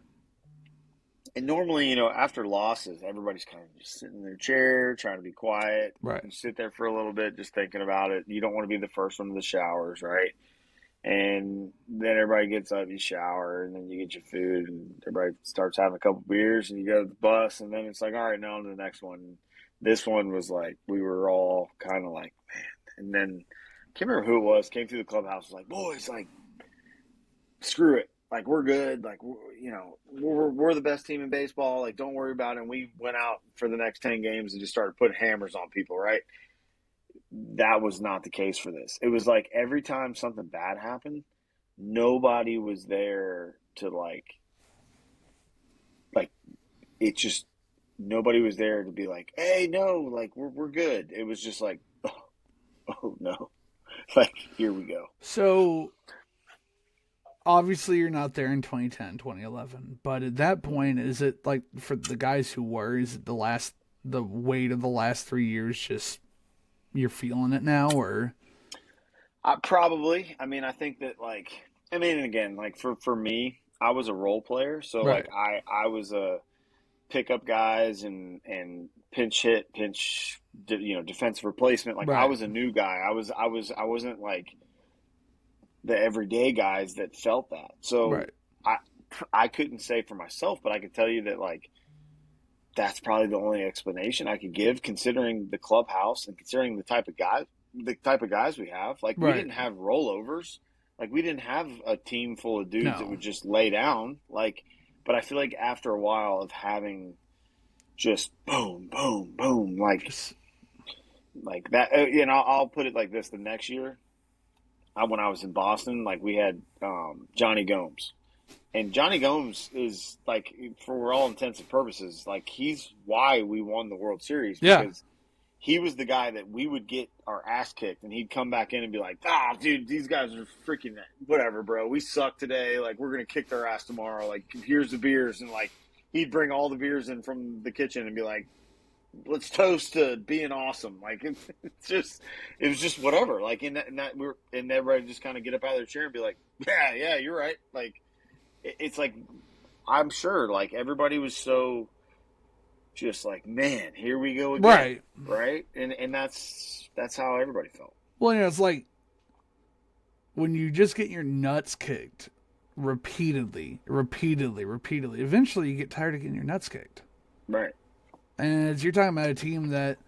and normally, after losses, everybody's kind of just sitting in their chair, trying to be quiet. Right. You sit there for a little bit, just thinking about it. You don't want to be the first one to the showers, right? And then everybody gets up, you shower, and then you get your food, and everybody starts having a couple beers, and you go to the bus, and then it's like, all right, now on to the next one. This one was like, we were all kind of like, man. And then, I can't remember who it was, came through the clubhouse, was like, boys, like, screw it. Like, we're good. Like, we're the best team in baseball. Like, don't worry about it. And we went out for the next 10 games and just started putting hammers on people, right? That was not the case for this. It was like every time something bad happened, nobody was there to like it just, nobody was there to be like, hey, no, like we're good. It was just like, oh no, like, here we go. So obviously you're not there in 2010, 2011, but at that point, is it like, for the guys who were, is it the weight of the last 3 years, just you're feeling it now? Or probably. I mean, I think that, like, I mean, again, like for me, I was a role player, so right. like I was a pickup guys and pinch defensive replacement. Like, right. I was a new guy. I wasn't like the everyday guys that felt that. So right. I couldn't say for myself, but I could tell you that, like, that's probably the only explanation I could give, considering the clubhouse and considering the type of guys we have. Like, right. we didn't have rollovers. Like, we didn't have a team full of dudes that would just lay down. Like, but I feel like after a while of having just boom, boom, boom, like that, I'll put it like this: the next year, when I was in Boston, like, we had Johnny Gomes. And Johnny Gomes is, like, for all intents and purposes, like, he's why we won the World Series. Because he was the guy that we would get our ass kicked, and he'd come back in and be like, dude, these guys are freaking whatever, bro. We suck today. Like, we're going to kick their ass tomorrow. Like, here's the beers. And, like, he'd bring all the beers in from the kitchen and be like, let's toast to being awesome. Like, it was just whatever. Like, and everybody just kind of get up out of their chair and be like, yeah, you're right. Like, it's like, I'm sure, like, everybody was so just like, man, here we go again. Right? And that's how everybody felt. Well, it's like when you just get your nuts kicked repeatedly, eventually you get tired of getting your nuts kicked. Right. And you're talking about a team that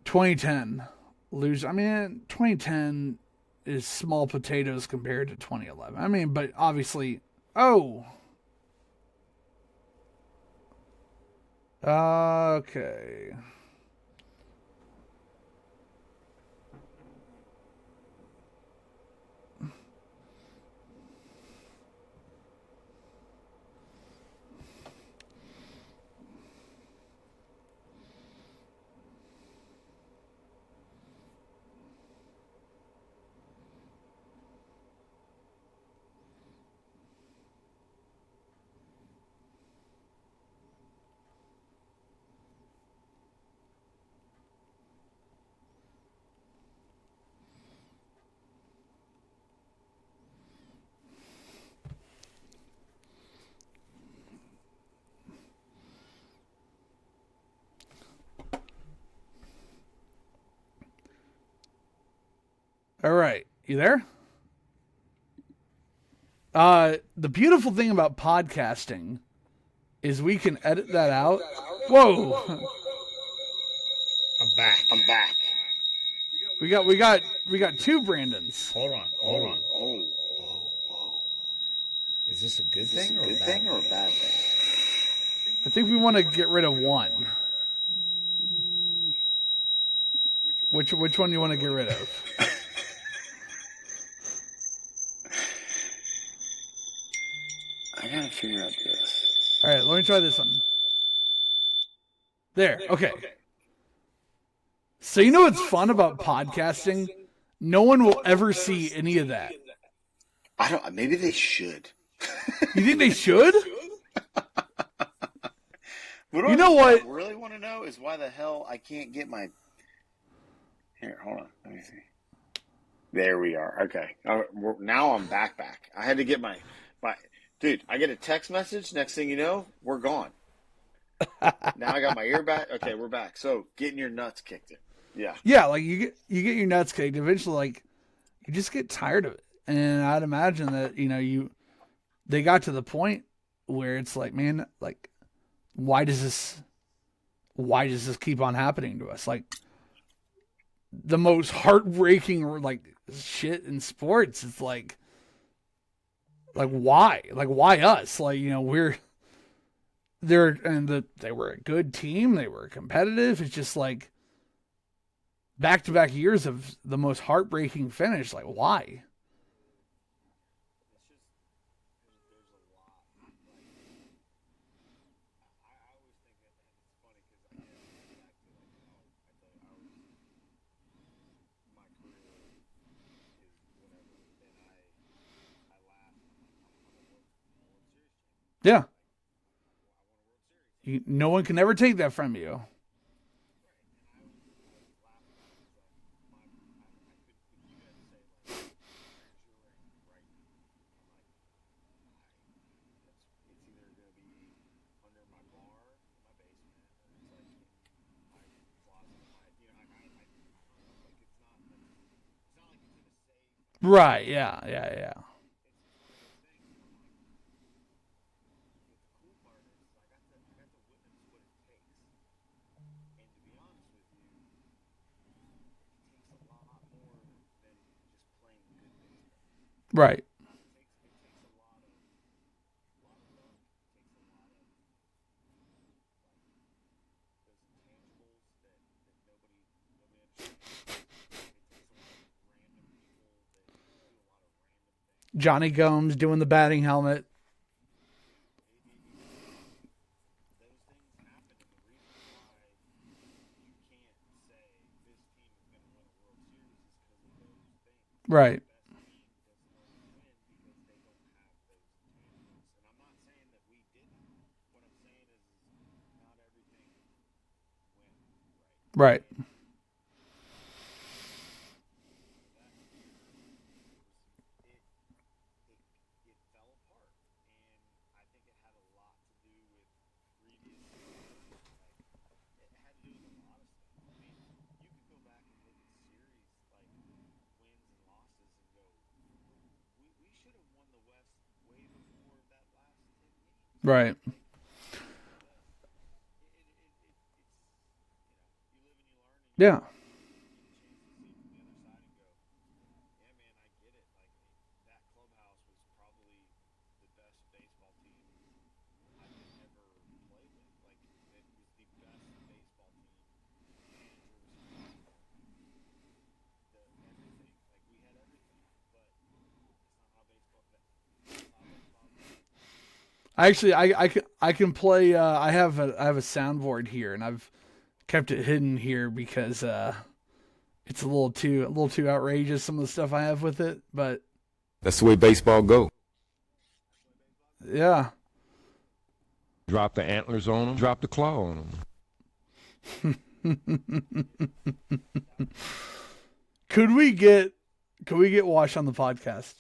2010 2010 is small potatoes compared to 2011. I mean, but obviously, okay. You there? The beautiful thing about podcasting is we can edit that out. Whoa! I'm back. We got two Brandons. Hold on. Oh. Is this a good Is this thing a or a good bad thing or a bad thing? I think we want to get rid of one. Which one do you want to get rid of? I gotta figure out this. All right, let me try this one. There. Okay. So you know what's fun about podcasting? No one will ever see any of that. I don't. Maybe they should. You think they should? You know what? I really want to know is why the hell I can't get my. Here, hold on. Let me see. There we are. Okay. Now I'm back. I had to get my. Dude, I get a text message. Next thing you know, we're gone. Now I got my ear back. Okay, we're back. So getting your nuts kicked in. Yeah. Yeah, like you get your nuts kicked. Eventually, like you just get tired of it. And I'd imagine that they got to the point where it's like, man, like why does this keep on happening to us? Like the most heartbreaking like shit in sports. It's like why? Like why us? Like, they were a good team. They were competitive. It's just like back-to-back years of the most heartbreaking finish. Like why? Yeah. No one can ever take that from you. Right, yeah. Right. Johnny Gomes doing the batting helmet. Right. Right. Right. Yeah. Actually, I can play. I have a soundboard here, and I've kept it hidden here because it's a little too outrageous. Some of the stuff I have with it, but that's the way baseball go. Yeah. Drop the antlers on them. Drop the claw on them. Could we get Wash on the podcast?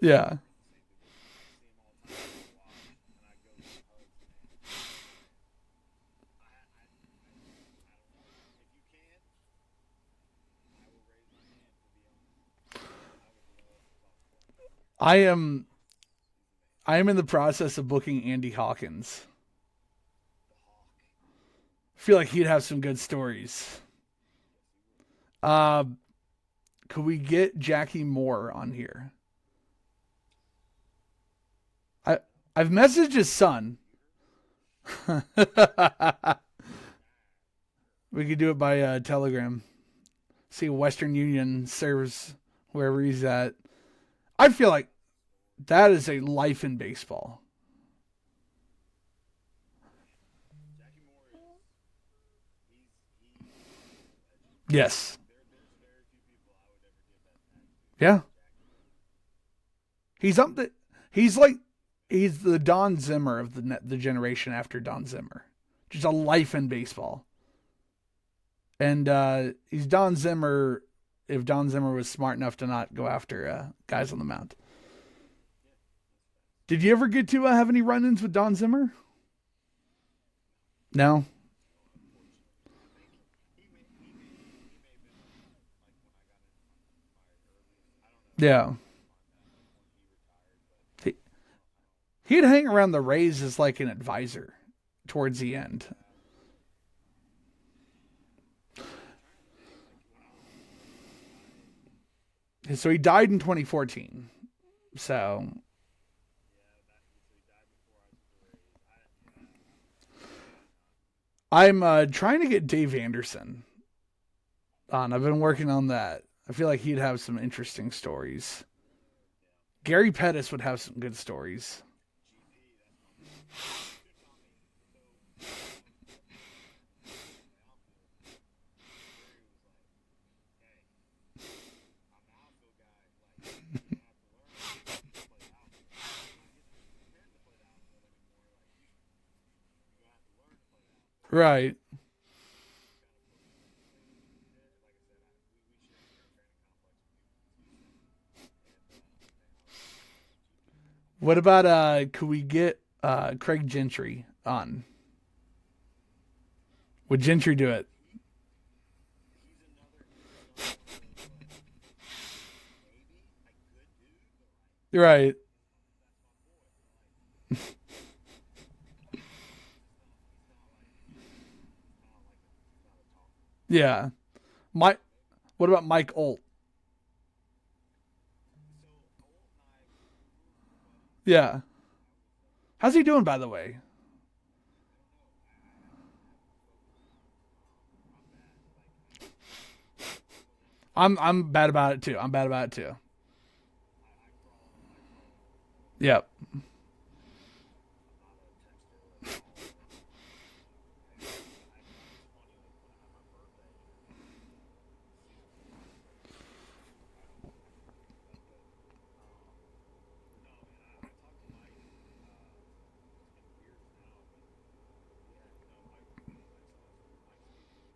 Yeah. I am in the process of booking Andy Hawkins. I feel like he'd have some good stories. Uh, could we get Jackie Moore on here? I've messaged his son. We could do it by Telegram. See if Western Union serves wherever he's at. I feel like that is a life in baseball. Yes. Yeah. He's up the. He's the Don Zimmer of the generation after Don Zimmer. Just a life in baseball. And he's Don Zimmer if Don Zimmer was smart enough to not go after guys on the mound. Did you ever get to have any run-ins with Don Zimmer? No. Yeah. He'd hang around the Rays as like an advisor towards the end. So he died in 2014. So I'm trying to get Dave Anderson on. I've been working on that. I feel like he'd have some interesting stories. Gary Pettis would have some good stories. Right. What about could we get Craig Gentry on? Would Gentry do it? Right. Yeah. What about Mike Olt? Yeah. How's he doing, by the way? I'm bad about it too. I'm bad about it too. Yep.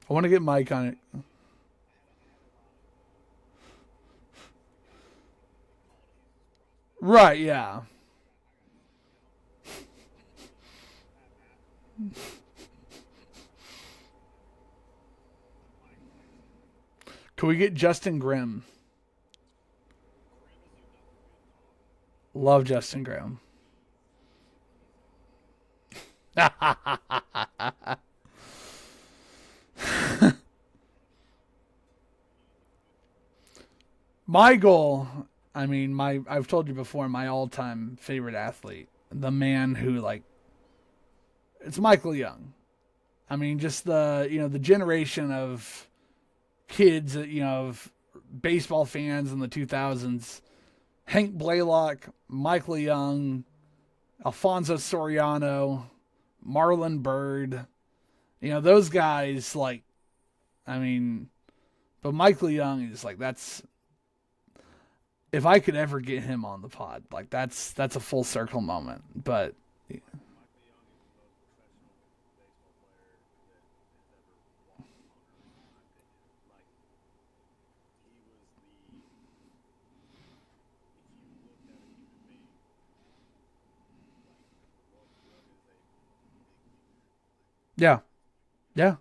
I want to get Mike on it. Right, yeah. Can we get Justin Grimm? Love Justin Grimm. My goal, I mean, I've told you before, my all-time favorite athlete, the man who it's Michael Young. I mean, just the generation of kids, of baseball fans in the 2000s. Hank Blaylock, Michael Young, Alfonso Soriano, Marlon Byrd. Those guys, I mean, but Michael Young is that's, if I could ever get him on the pod, that's a full circle moment. But Yeah. Yeah.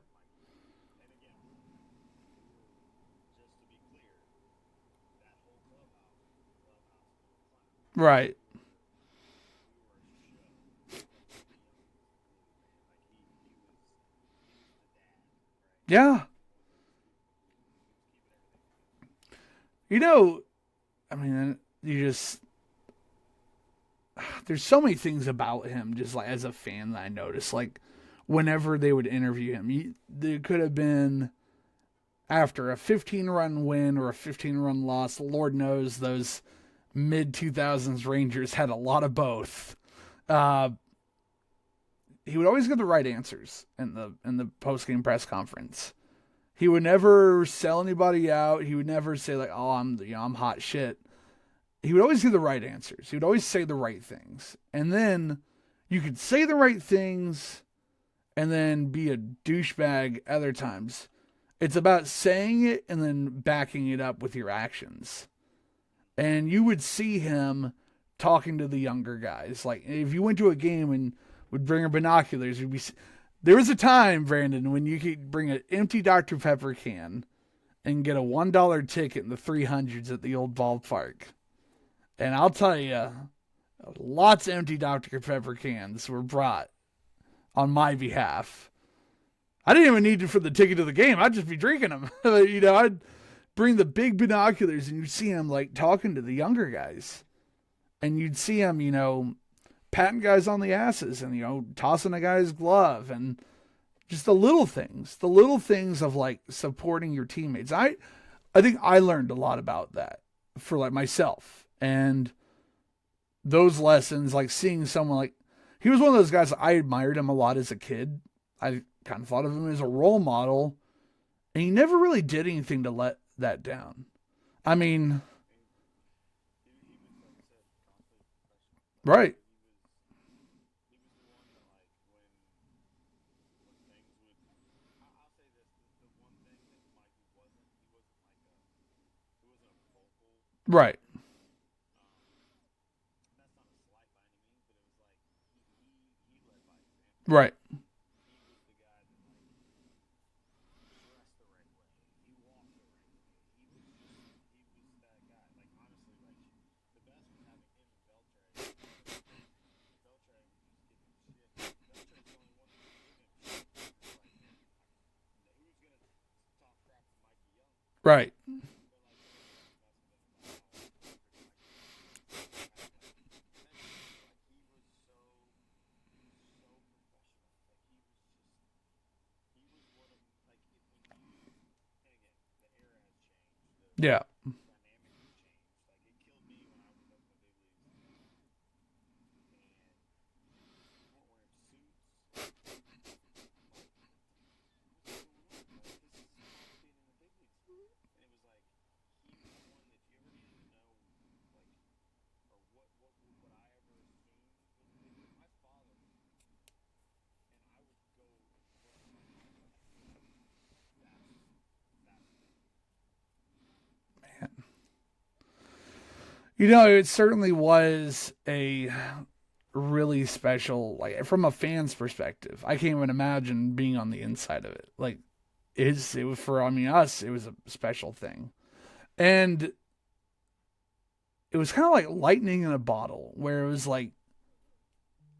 Right. Yeah. You know, I mean, there's so many things about him, just like as a fan, that I noticed. Like, whenever they would interview him, there could have been after a 15-run win or a 15-run loss. Lord knows those mid 2000s Rangers had a lot of both. Uh, he would always get the right answers in the post game press conference. He would never sell anybody out. He would never say like, "Oh, I'm hot shit." He would always give the right answers. He would always say the right things. And then you could say the right things and then be a douchebag other times. It's about saying it and then backing it up with your actions. And you would see him talking to the younger guys. Like, if you went to a game and would bring your binoculars, there was a time, Brandon, when you could bring an empty Dr. Pepper can and get a $1 ticket in the 300s at the old ballpark. And I'll tell you, lots of empty Dr. Pepper cans were brought on my behalf. I didn't even need it for the ticket to the game. I'd just be drinking them. I'd bring the big binoculars and you'd see him like talking to the younger guys. And you'd see him, patting guys on the asses and, tossing a guy's glove and just the little things of like supporting your teammates. I think I learned a lot about that for like myself. And those lessons, like seeing someone like, he was one of those guys, I admired him a lot as a kid. I kind of thought of him as a role model, and he never really did anything to let that down. I mean, right. Right. Right. Right. Yeah. It certainly was a really special, like from a fan's perspective. I can't even imagine being on the inside of it. Like, it was for us. It was a special thing, and it was kind of like lightning in a bottle, where it was like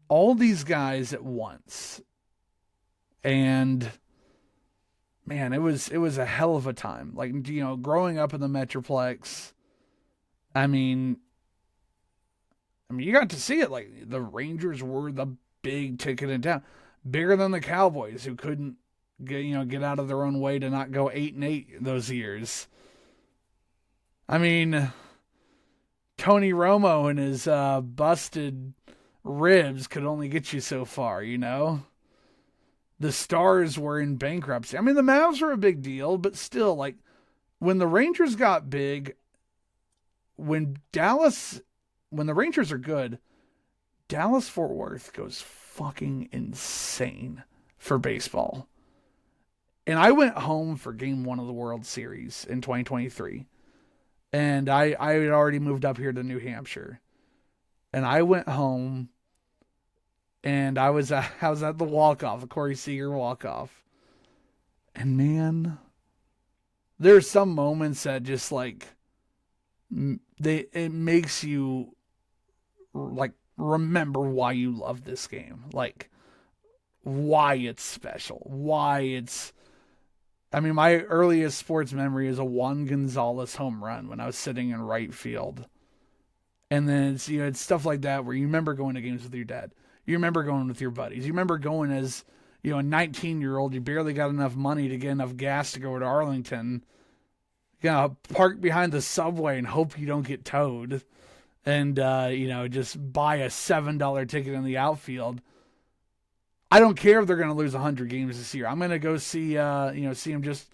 all these guys at once, and man, it was a hell of a time. Like, growing up in the Metroplex. I mean, you got to see it. Like, the Rangers were the big ticket in town, bigger than the Cowboys, who couldn't get out of their own way to not go 8-8 those years. I mean, Tony Romo and his busted ribs could only get you so far. The Stars were in bankruptcy. I mean, the Mavs were a big deal, but still, like, when the Rangers got big, when the Rangers are good, Dallas-Fort Worth goes fucking insane for baseball. And I went home for Game 1 of the World Series in 2023. And I had already moved up here to New Hampshire. And I went home, and I was at the walk-off, a Corey Seager walk-off. And man, there's some moments that just like it makes you like remember why you love this game, like why it's special, why it's. I mean, my earliest sports memory is a Juan Gonzalez home run when I was sitting in right field, and then it's it's stuff like that where you remember going to games with your dad, you remember going with your buddies, you remember going as a 19-year-old, you barely got enough money to get enough gas to go to Arlington. Park behind the subway and hope you don't get towed, and just buy a $7 ticket in the outfield. I don't care if they're going to lose 100 games this year. I'm going to go see see him just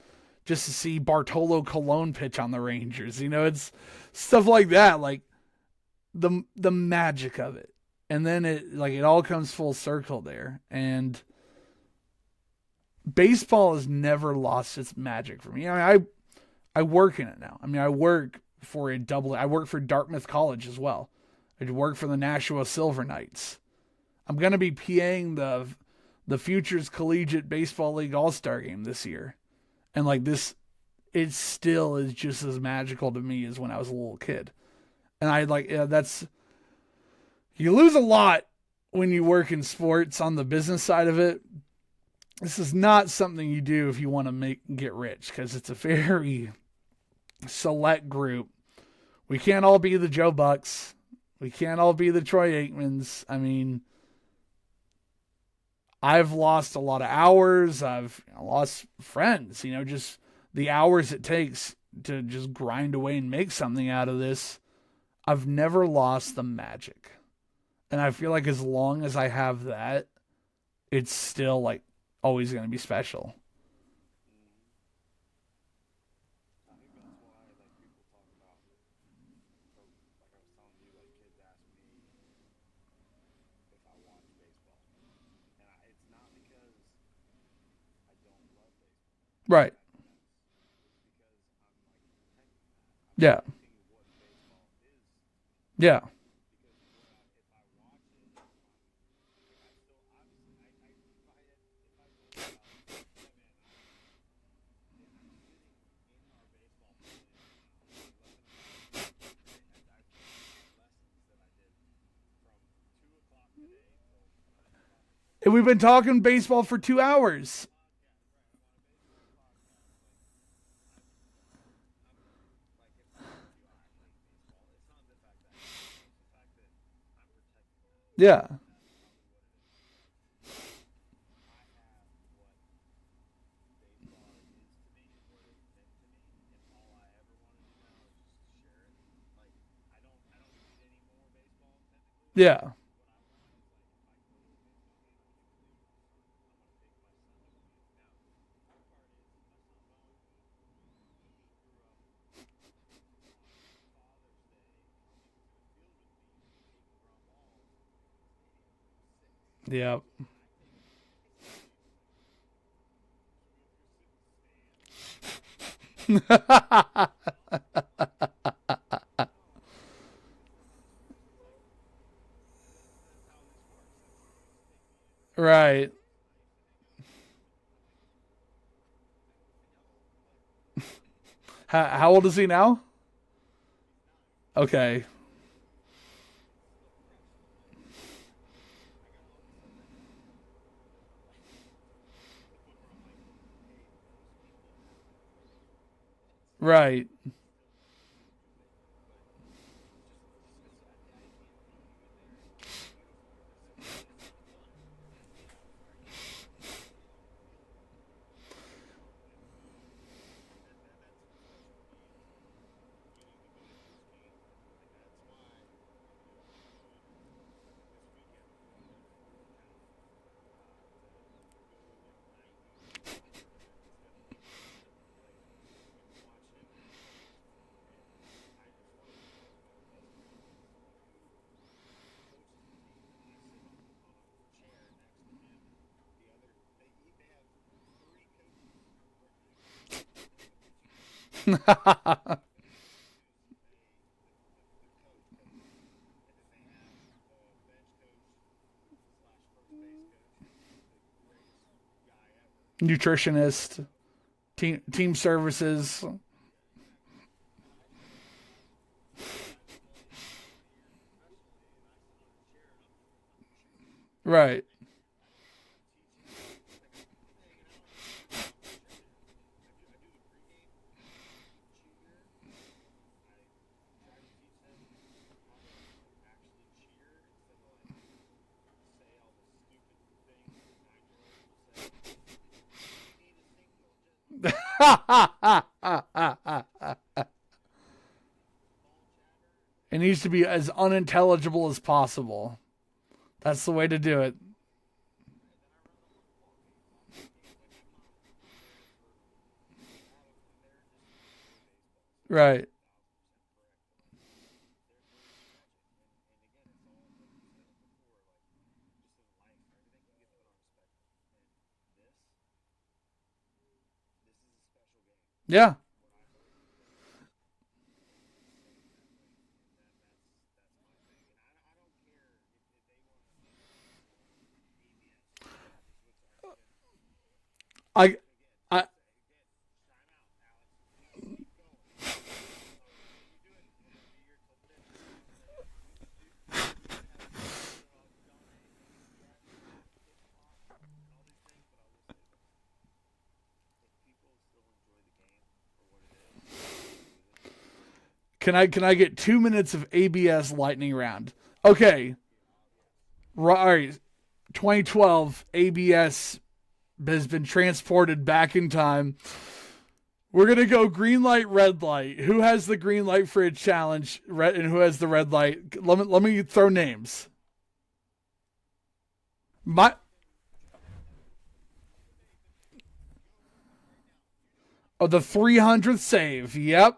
to see Bartolo Colon pitch on the Rangers. It's stuff like that, like the magic of it, and then it all comes full circle there. And baseball has never lost its magic for me. I work in it now. I mean, I work for I work for Dartmouth College as well. I work for the Nashua Silver Knights. I'm going to be PAing the Futures Collegiate Baseball League All-Star Game this year. And it still is just as magical to me as when I was a little kid. And you lose a lot when you work in sports on the business side of it. This is not something you do if you want to get rich, because it's a very select group. We can't all be the Joe Bucks. We can't all be the Troy Aikmans. I mean, I've lost a lot of hours. I've lost friends, just the hours it takes to just grind away and make something out of this. I've never lost the magic. And I feel like as long as I have that, it's still always going to be special. Right. Yeah. Yeah. And we've been talking baseball for 2 hours. Yeah. Yeah. Yeah. Right. How old is he now? Okay. Right. nutritionist, team services. Right. It needs to be as unintelligible as possible. That's the way to do it. Right. Yeah. I I can I get 2 minutes of ABS lightning round? Okay. Right. 2012 ABS has been transported back in time. We're gonna go green light, red light. Who has the green light for a challenge? Red, and who has the red light? Let me throw names. My the 300th save. Yep.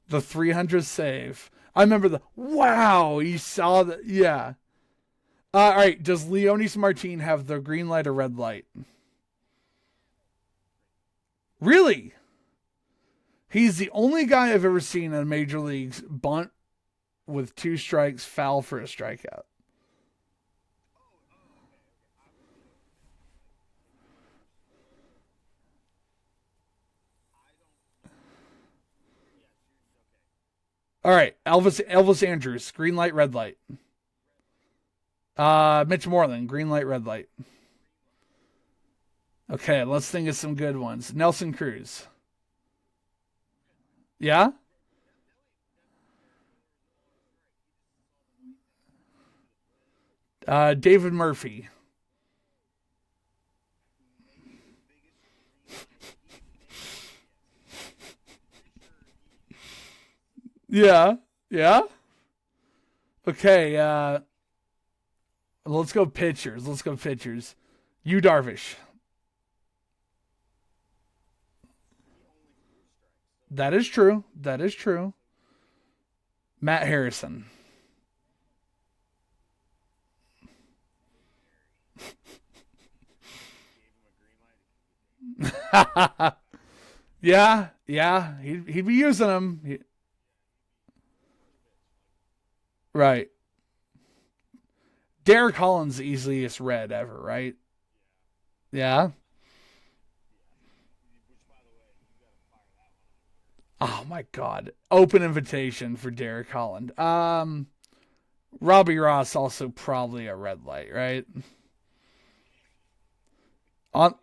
The 300th save. I remember the wow. You saw that. Yeah. All right. Does Leonis Martin have the green light or red light? Really? He's the only guy I've ever seen in major leagues bunt with 2 strikes, foul for a strikeout. All right, Elvis Andrews, green light, red light. Mitch Moreland, green light, red light. Okay, let's think of some good ones. Nelson Cruz. Yeah? David Murphy. Yeah. Yeah. Okay, let's go pitchers. Let's go pitchers. Yu Darvish. That is true. That is true. Matt Harrison. Yeah, yeah. He'd be using them. Right. Derek Holland's the easiest red ever, right? Yeah. Oh my God. Open invitation for Derek Holland. Robbie Ross also probably a red light, right? On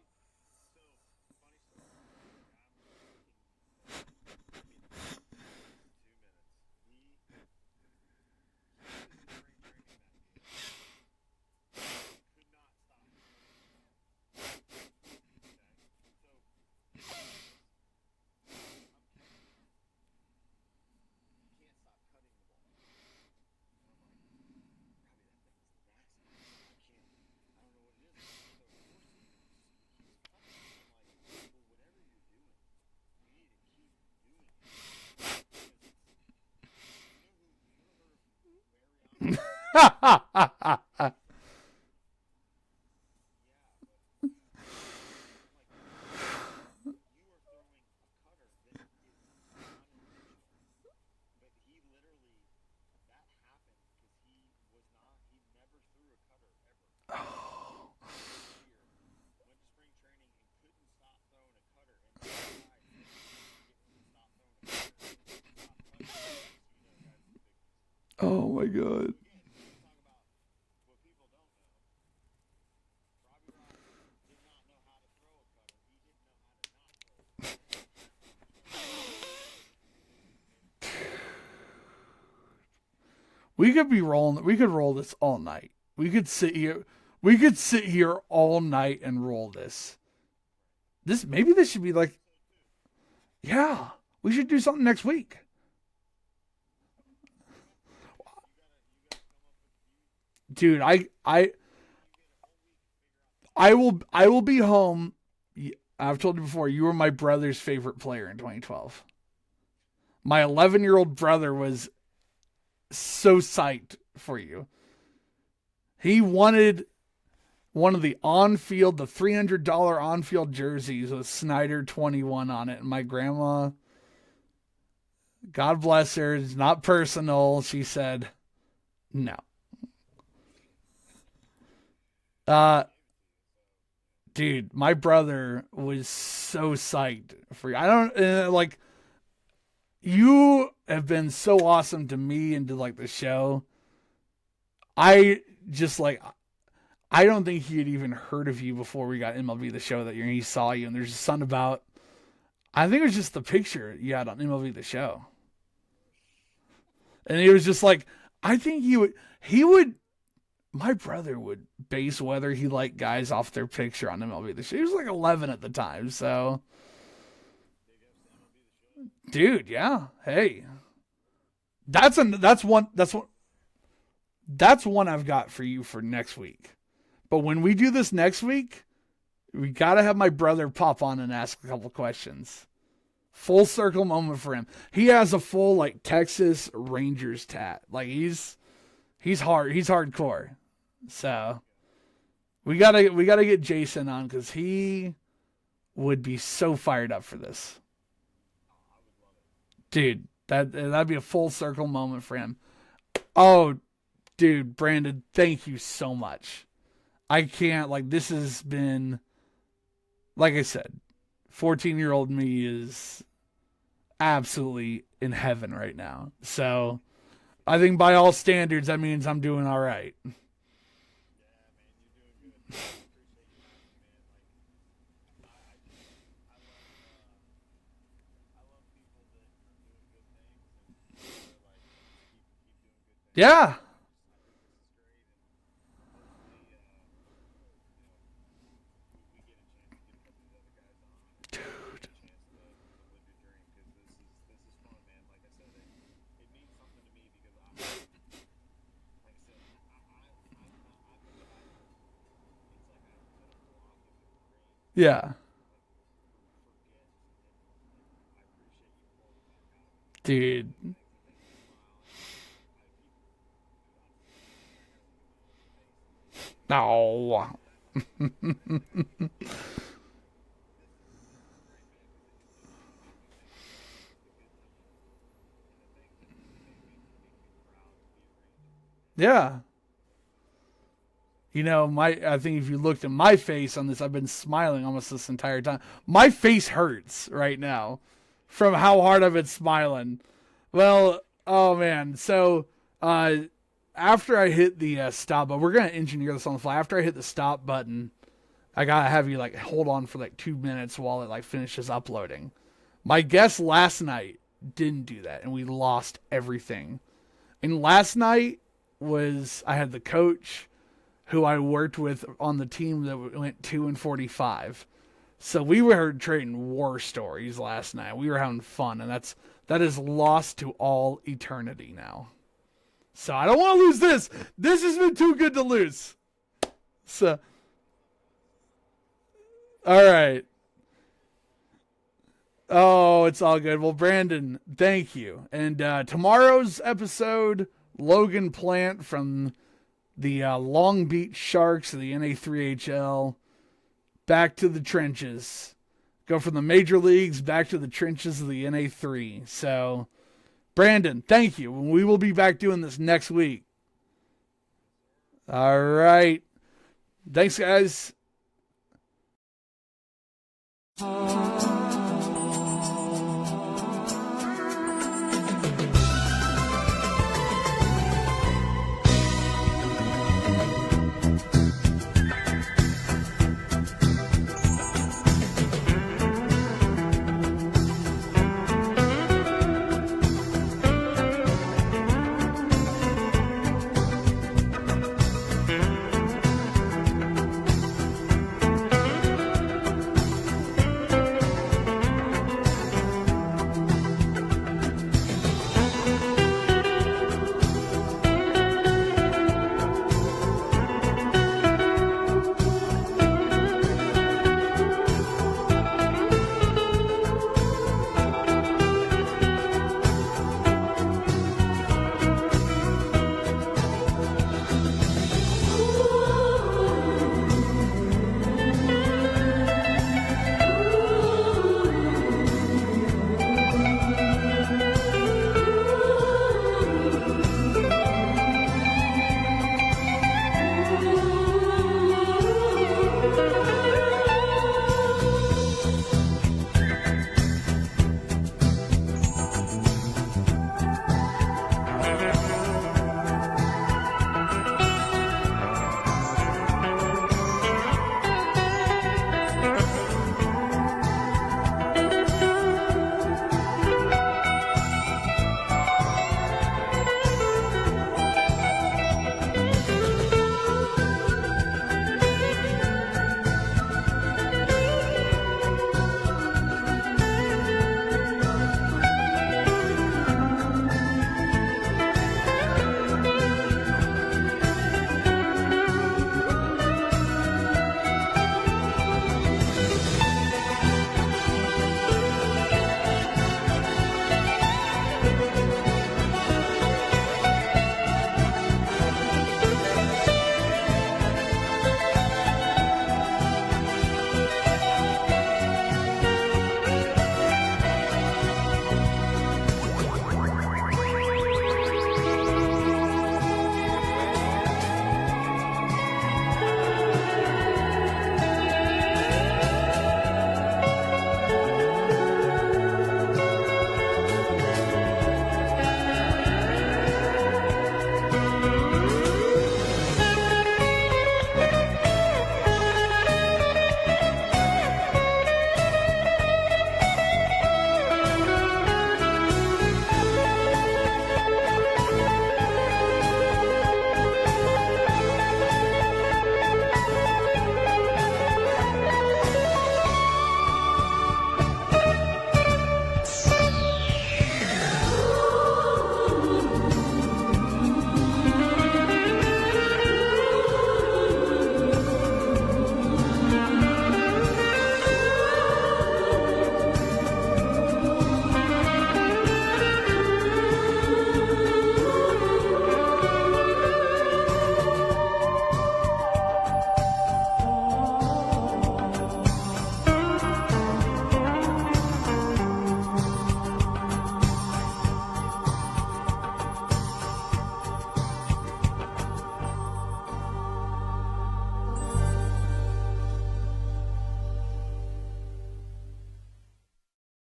Oh my God. We could roll this all night. We could sit here all night and roll this. Maybe this should be like, yeah, we should do something next week. Dude, I will be home. I've told you before, you were my brother's favorite player in 2012. My 11-year-old brother was so psyched for you. He wanted one of the $300 on-field jerseys with Snyder 21 on it. And my grandma, God bless her, it's not personal. She said, no. Dude, my brother was so psyched for you. I don't, you have been so awesome to me and to, the show. I don't think he had even heard of you before we got MLB The Show that year. He saw you, and there's just something about, I think it was just the picture you had on MLB The Show. And he was just I think he would, my brother would base whether he liked guys off their picture on MLB The Show. He was 11 at the time, so. Dude, yeah. Hey. That's one I've got for you for next week. But when we do this next week, we got to have my brother pop on and ask a couple questions. Full circle moment for him. He has a full Texas Rangers tat. He's hardcore. So we gotta get Jason on because he would be so fired up for this. Dude, that'd be a full circle moment for him. Oh, dude, Brandon, thank you so much. I can't, this has been, like I said, 14-year-old me is absolutely in heaven right now. So I think by all standards, that means I'm doing all right. Yeah. Dude. Yeah. Dude. No. Yeah. I think if you looked at my face on this, I've been smiling almost this entire time. My face hurts right now from how hard I've been smiling. Well, oh man. So, after I hit the stop button, we're going to engineer this on the fly. After I hit the stop button, I got to have you hold on for 2 minutes while it finishes uploading. My guest last night didn't do that, and we lost everything. And last night I had the coach who I worked with on the team that went 2-45. So we were trading war stories last night. We were having fun, and that is lost to all eternity now. So I don't want to lose this. This has been too good to lose. So, all right. Oh, it's all good. Well, Brandon, thank you. And tomorrow's episode, Logan Plant from the Long Beach Sharks of the NA3HL, back to the trenches. Go from the major leagues back to the trenches of the NA3. So, Brandon, thank you. We will be back doing this next week. All right. Thanks, guys.